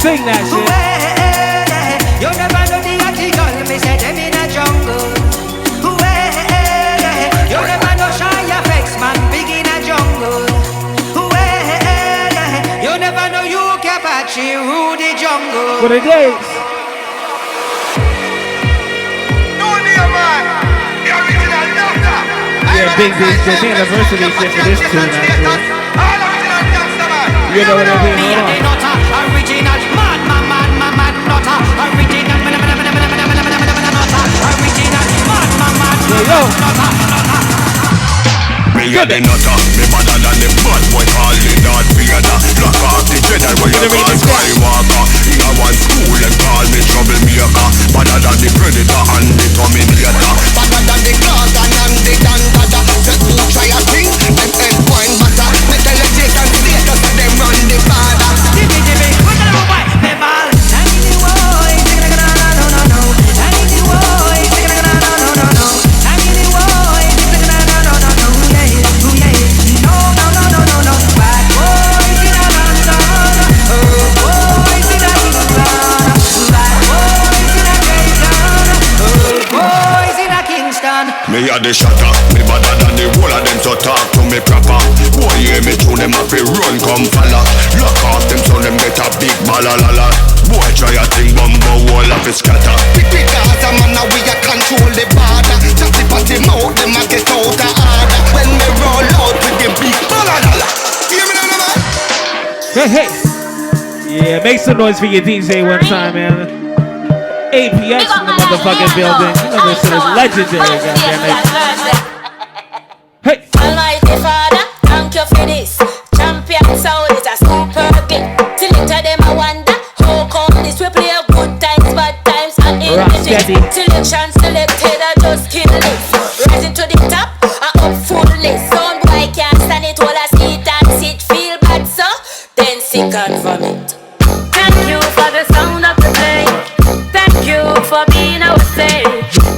Sing that shit.
You never know the article, me say them in a jungle. You never know shy effects, man, big in a jungle. You never know you Apache, Rudy jungle.
For the days. Yeah, big it's the anniversary shit for this tune, actually. You know what I mean? Hold on.
Original, man, nutter. Original,
me a the nutter, me better than the bad boy calling Darth Vader. Lock off the Jedi when you call Skywalker. In a one school and call me troublemaker. Better than the Predator and the Terminator. Better than the Gargan and the Dandada. Set who try a thing, them head point matter. Me tell the Jake and status that them run the father.
Jimmy, what the boy, me ball. I need the boy, no. I need the boy, no. I need the boy, no. No. Bad boys in a London. Oh, boys in a England. Bad boys in a Dayton. Oh, boys in a Kingston.
Me a the shatter, me better than the whole of them, so talk to me proper. Boy, hear me tune them up, run, come follow. Lock off them so them get a big balalala. Boy, try a thing, bumbo wall of it scatter.
Big Gaza man, now we a control the border. Just the party mouth, them a get out of order.
Hey, hey. Yeah, make some noise for your DJ one time, man. APX in the motherfucking building. You know this shit is legendary, goddammit. Hey.
Almighty Father, thank you for this. Champion sound is a super gift. Selector them I wonder how come this we play good times, bad times, and in between. Selection selected, I just kill this. Rising to the top, I up full list. Sound boy can't stand it, all I see it and sit feel bad, so then second from it. Thank you for the sound of the play. Thank you for being our safe.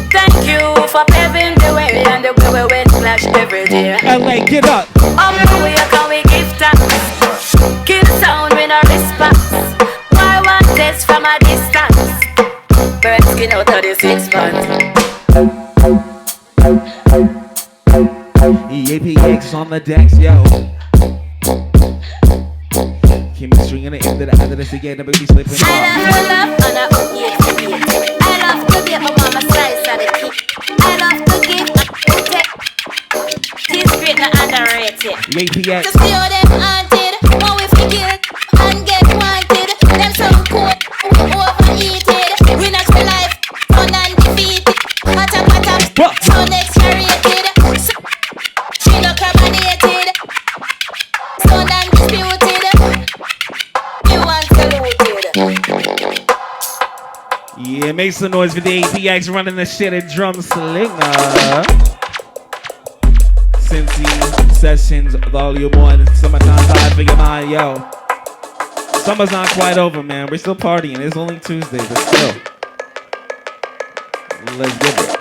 Thank you for paving the way and the way we went flash every day.
LA, get up.
On the way can we give thanks. Kill sound with a response. Why want this from a distance? Bird skin out of the 6 months.
APX on the decks, yo. Chemistry in the end of the other this again, the baby slipping off.
I love and I love to give my mama slice and the kick. I love to give and take. This great and underrated.
APX.
Just feel them haunted. When we forget and get wanted. Them some cool, we overeated. We not for life, fun and defeated. Pata so next rated. She no carbonated. So undisputed. You want saluted.
Yeah, make some noise for the APX running the shit at Drumslinga. Cincy Sessions Volume 1. Summertime vibe for your mind, yo. Summer's not quite over, man. We're still partying. It's only Tuesday, but still. Let's give it.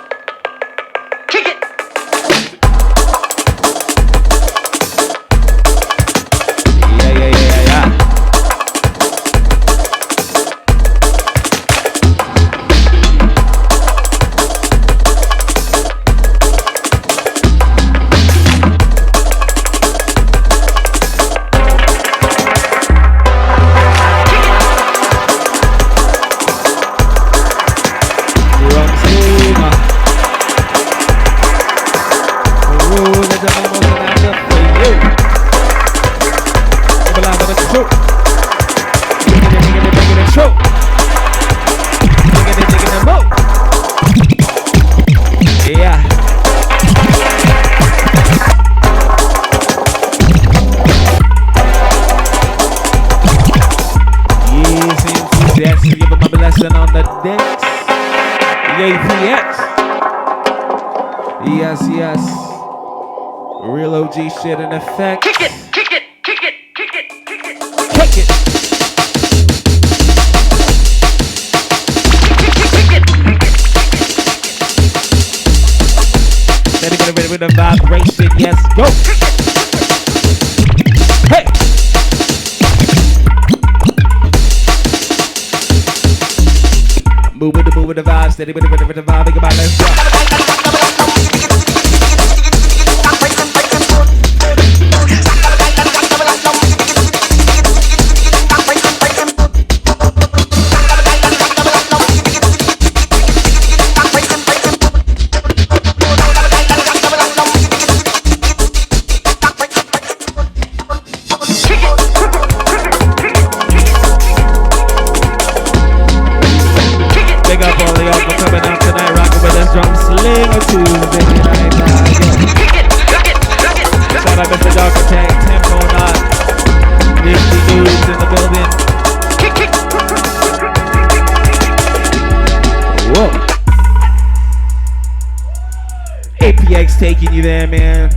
On the decks, the APX. Yes, yes. Real OG shit in effect. Kick it, kick it, kick it, kick it, kick it, kick it. Steady with the vibration, yes, go. Hey. Move with the vibe, steady with the vibe, think about let's go. Big up all the y'all for coming out tonight, rocking with us Drumslinga Tuesday night. Shout out Mr. Dr. Tag, Tempo Knot, Nifty News in the building. Whoa. APX taking you there, man.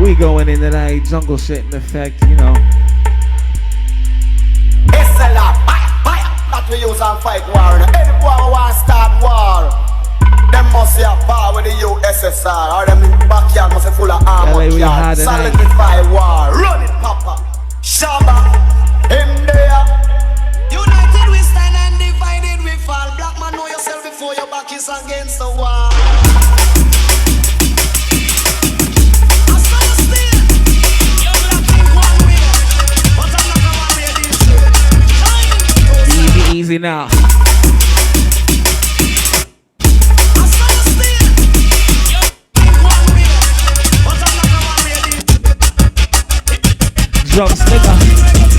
We going in tonight, jungle shit in effect, you know.
We use and fight war. Any boy who want to start war, them must have power with the USSR. Or them in the backyard must be full of armor. Solidify war. Run it, Papa. Shabba. In there. United we stand and divided we fall. Black man, know yourself before your back is against the wall.
Easy now. Drumslinga.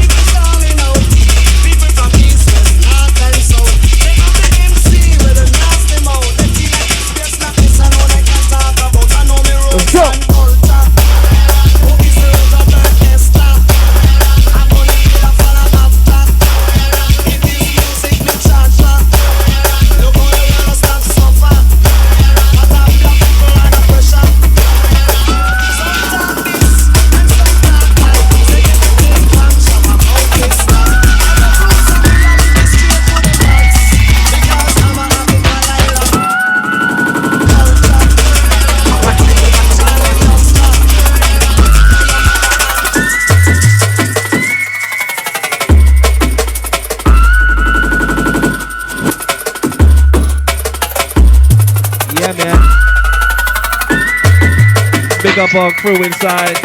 Big up our crew inside.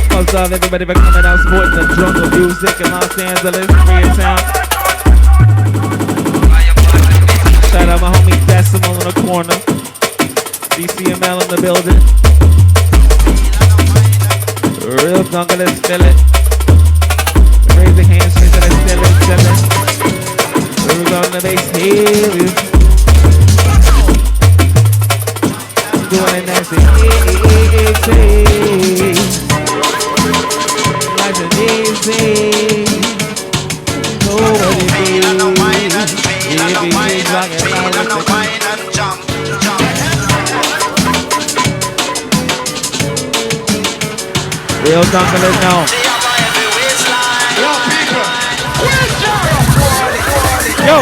Most love everybody for coming out supporting the jungle music in Los Angeles, Koreatown. Shout out my homie Decimal in the corner. DCML in the building. Real junglist, feel it. Raise the hands, straight to the ceiling. We're on the bass, hear you. Doing it nice and easy. Nice and easy. Nobody beats. Everything's rocking out with the wine and jump. Real junglist now. Yo!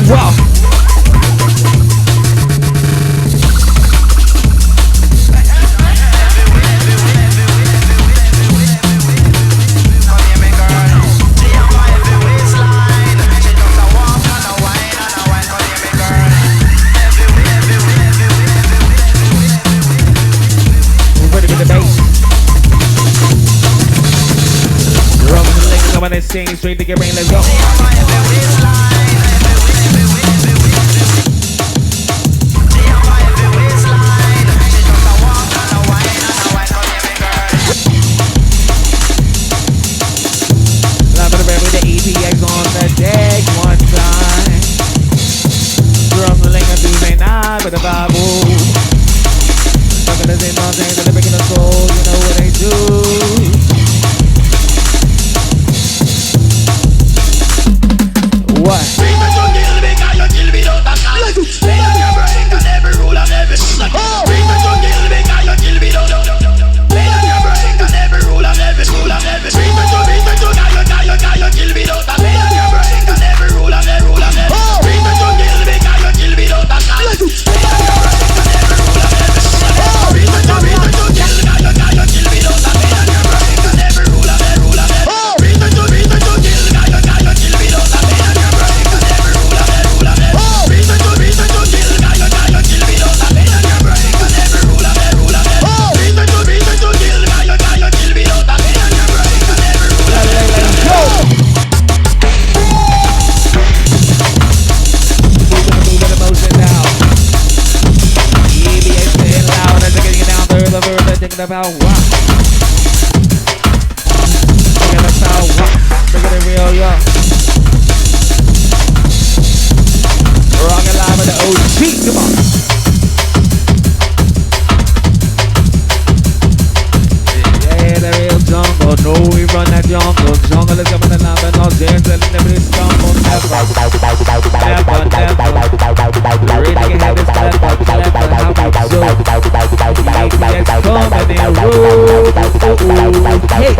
Wow! When they sing straight to get rain, let's go. With the APX on the deck one time. Drumslinga Tuesday night with a vibe. Stuck in the same mountains and they're breaking the soul. You know what they do. What? Thinking about what? Thinking about what? Bringing it real, yo. Rockin' live with the OG, come on. Yeah, the real jungle. No, we run that jungle. Jungle is coming alive and all dance and never stumble. Never. Ready to have this never. How we do. APX coming in, woo. Hey.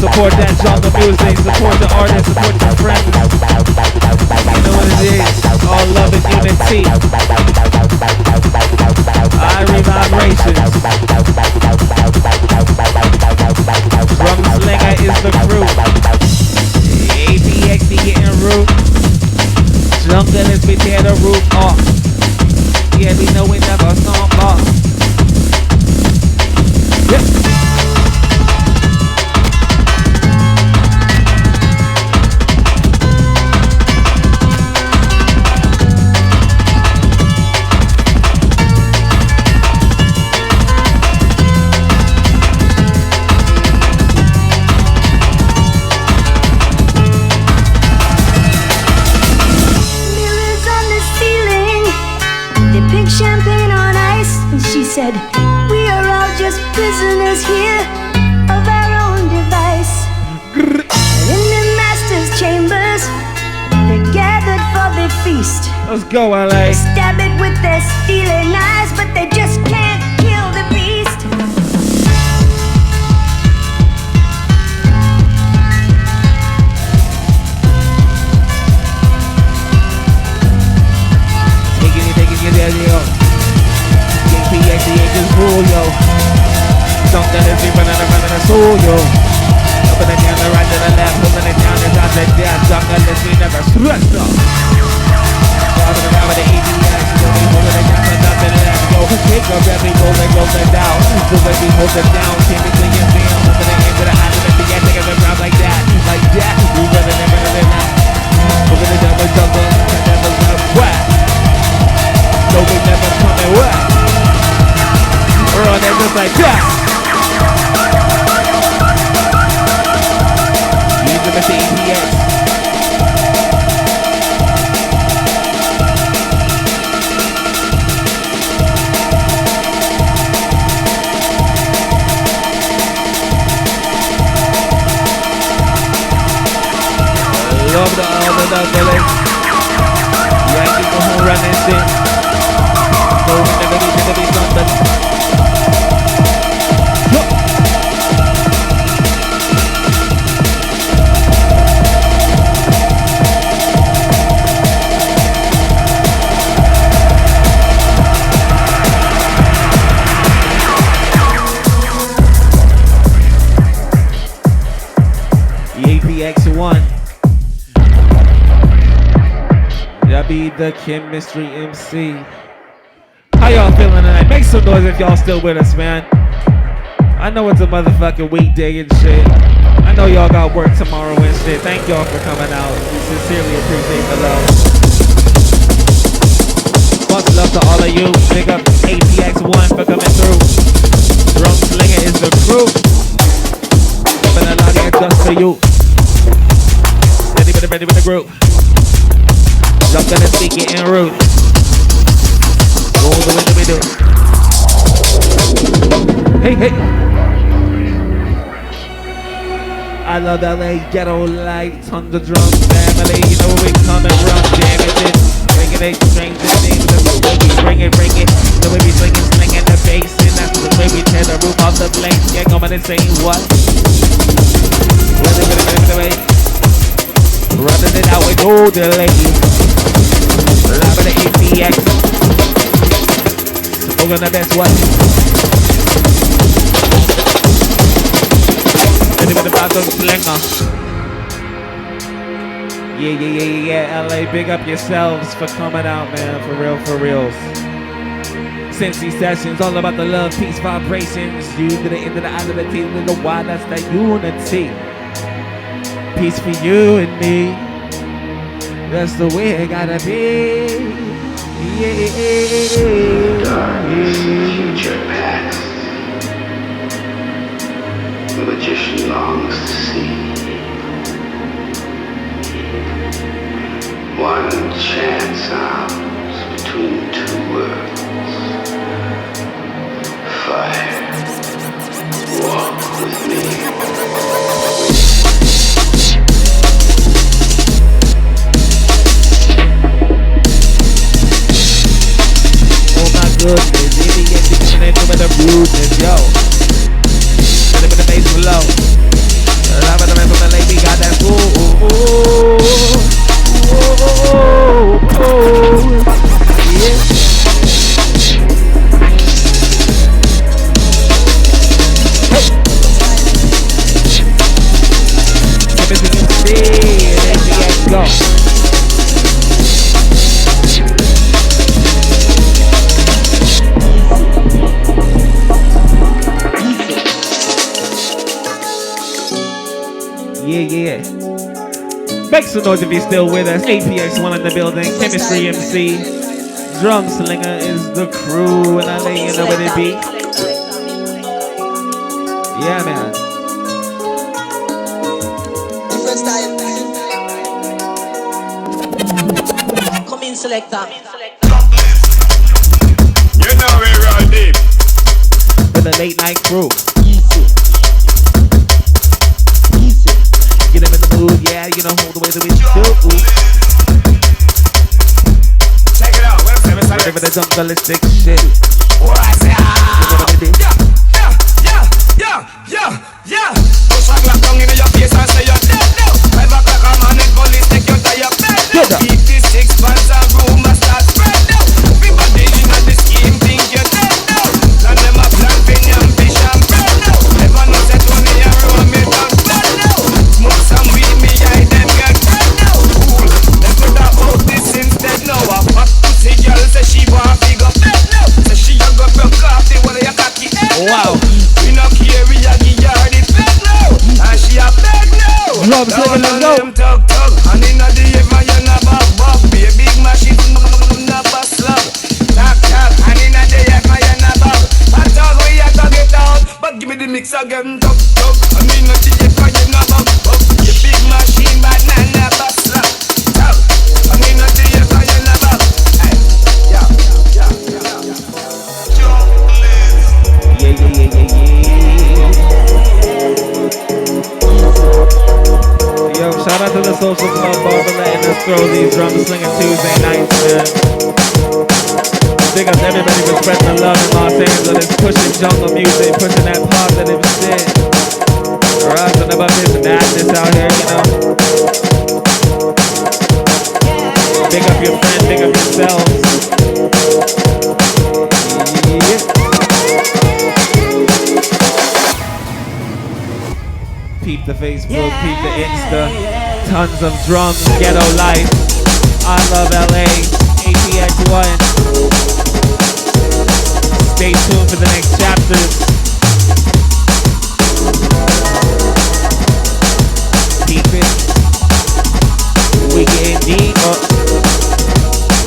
Support that jungle music, support the artists, support your friends. You know what it is, all love and unity. Irie vibrations. Drumslinga is the crew. APX be getting root. Junglist we tear the roof off. Yeah, we know we never stomp off. Yep.
Champagne on ice, and she said, we are all just prisoners here of our own device. In the master's chambers, they're gathered for the feast.
Let's go, LA.
They stab it with their stealing eyes, but they just can't kill the beast.
APX is cool, yo. Something is deeper than the front of the soul, yo. Up and down the right to the left, the down, keep it to your feet. I'm gonna into the high, let the end, take it around like that. You better than that. We're gonna double double, never gonna whack. No, we never coming whack. We're on there just like that. Use them as the APX. Love the village. Yeah, keep the whole running thing. No, we never need to be something. The APX-1. That be the chemistry MC. How y'all feeling tonight? Make some noise if y'all still with us, man. I know it's a motherfucking weekday and shit. I know y'all got work tomorrow and shit. Thank y'all for coming out. We sincerely appreciate the love. Much love to all of you. Big up APX-1 for coming through. Drumslinga is the crew. Coming a lot here just for you. Ready with the group. I'm gonna speak it en route. Roll the way that we do. Hey, hey. I love LA ghetto life, tons of drums, family. You know we coming from damaging. Bringing it, strange things. Bring it. The way we swinging, slinging the bass. And that's the way we tear the roof off the plane. Yeah, come on and say what? Wait. Running it out with no delay. Live at the APX. We're gonna best what? Ready with the Drumslinga. Yeah. LA, big up yourselves for coming out, man. For reals. Cincy Sessions, all about the love, peace, vibrations. You to the end of the eye of the team, to the why, that's the unity. Peace for you and me. That's the way it gotta be.
Dark future past. The magician longs to see. One chance arms between two worlds. Fire. Walk with me. Goodness, idiots coming in with the rudeness, yo. Put it with the bass below. Love it, the rest of the lady got that yeah. Hey. APX, go. Yeah. Make some noise if you're still with us. APX-1 in the building. Chemistry MC. Drumslinga is the crew. And I let you know what it be. Yeah, man.
Come in, selector.
You know we run deep.
With the late night crew. Get them in the mood, yeah, you know the way that we do.
Check it out,
ready for the junglistic shit.
What's
up?
Yeah. Push a glass down in your face and say you're dead now. 5 o'clock a man and police take you to your bed now. 56 fans and rumors start spread now. Everybody in the scheme think you're dead now. And them a plan for yam fish and bread now. Never know that Tony and Rome it and dead now. Smoke some weed, me eye them get dead now. Cool, let's talk about this instead now. A fat pussy girl say she want to go bed now. Say she a go broke off the
Drumslinga, let's go.
And in the ever you na bop. Be a big machine, na bust slap. Tap, and in the ever you na bop. I talk we a talk it out, but give me the mix again, talk. And in the ever you na bop. Be a big machine, but na bust slap. And in the ever you na bop. Yeah.
Yo, shout out to the Social Club bar for letting us throw these Drumslinga Tuesday nights, man. Big up everybody for spreading the love in Los Angeles, pushing jungle music, pushing that positive shit. Rising above this madness out here, you know. Big up your friend, big up yourselves. Peep the Facebook, peep the Insta. Tons of drums, ghetto life. I love LA, APX-1. Stay tuned for the next chapters. Peep it. We getting deep up.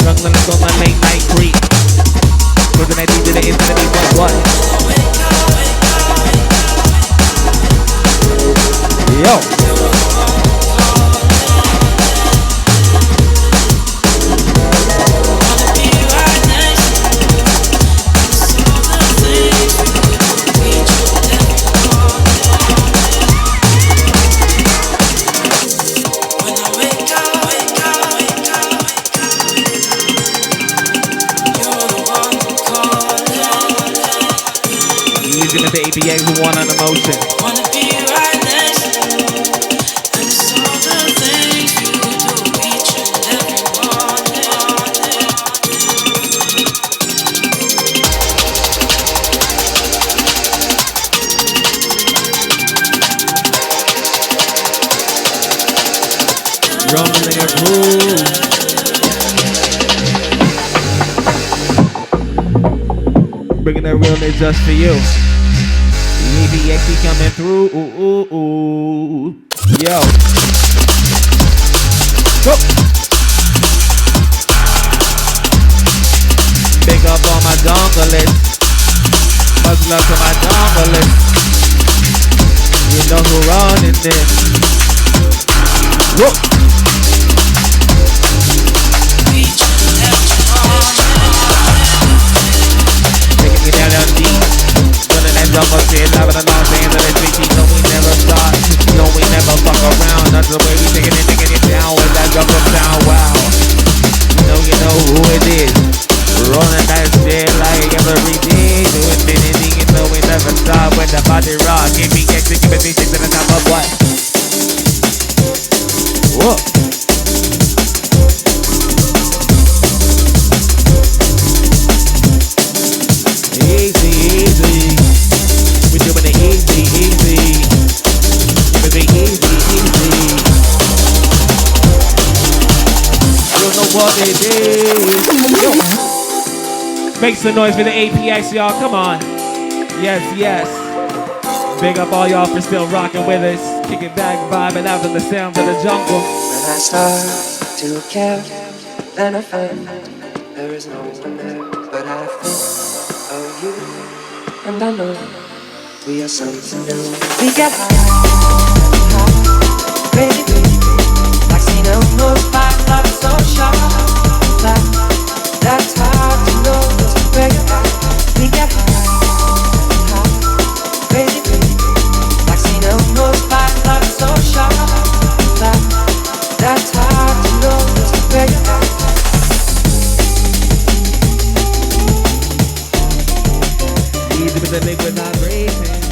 Drumslinga on my late night creep. Put the night to the infinity, but what? Yo. Using the APX-1 on the motion. Drumslinga groove. Bringing that realness just for you. The APX coming through. Ooh. Yo. Go. Big up on my junglist. Much love to my junglist. You know who running this. Whoa. Taking me down deep. Running that jungle shit, loving the Los Angeles street. You know we never stop. You know we never fuck around. That's the way we taking it down with that jungle sound. Wow. You know who it is. Rolling that shit like every day. Doing anything, you know we never stop. When the body rock, APX, give me six to the top of what? Whoa. Easy. We're doing it easy. Give it easy. I don't know what it is. Yo. Make some noise for the APX, y'all. Come on. Yes. Big up all y'all for still rocking with us. Kicking back, vibing out to the sounds of the jungle.
When I start to care, then I find there is no one there. But I think of you, and I know we are something new. We get high, baby, like seen a moon, love so sharp. That's hard to know where you're at. We get high, baby, like seen a moon, love so sharp. That's hard to know where you're at.
Easy with the liquid vibration.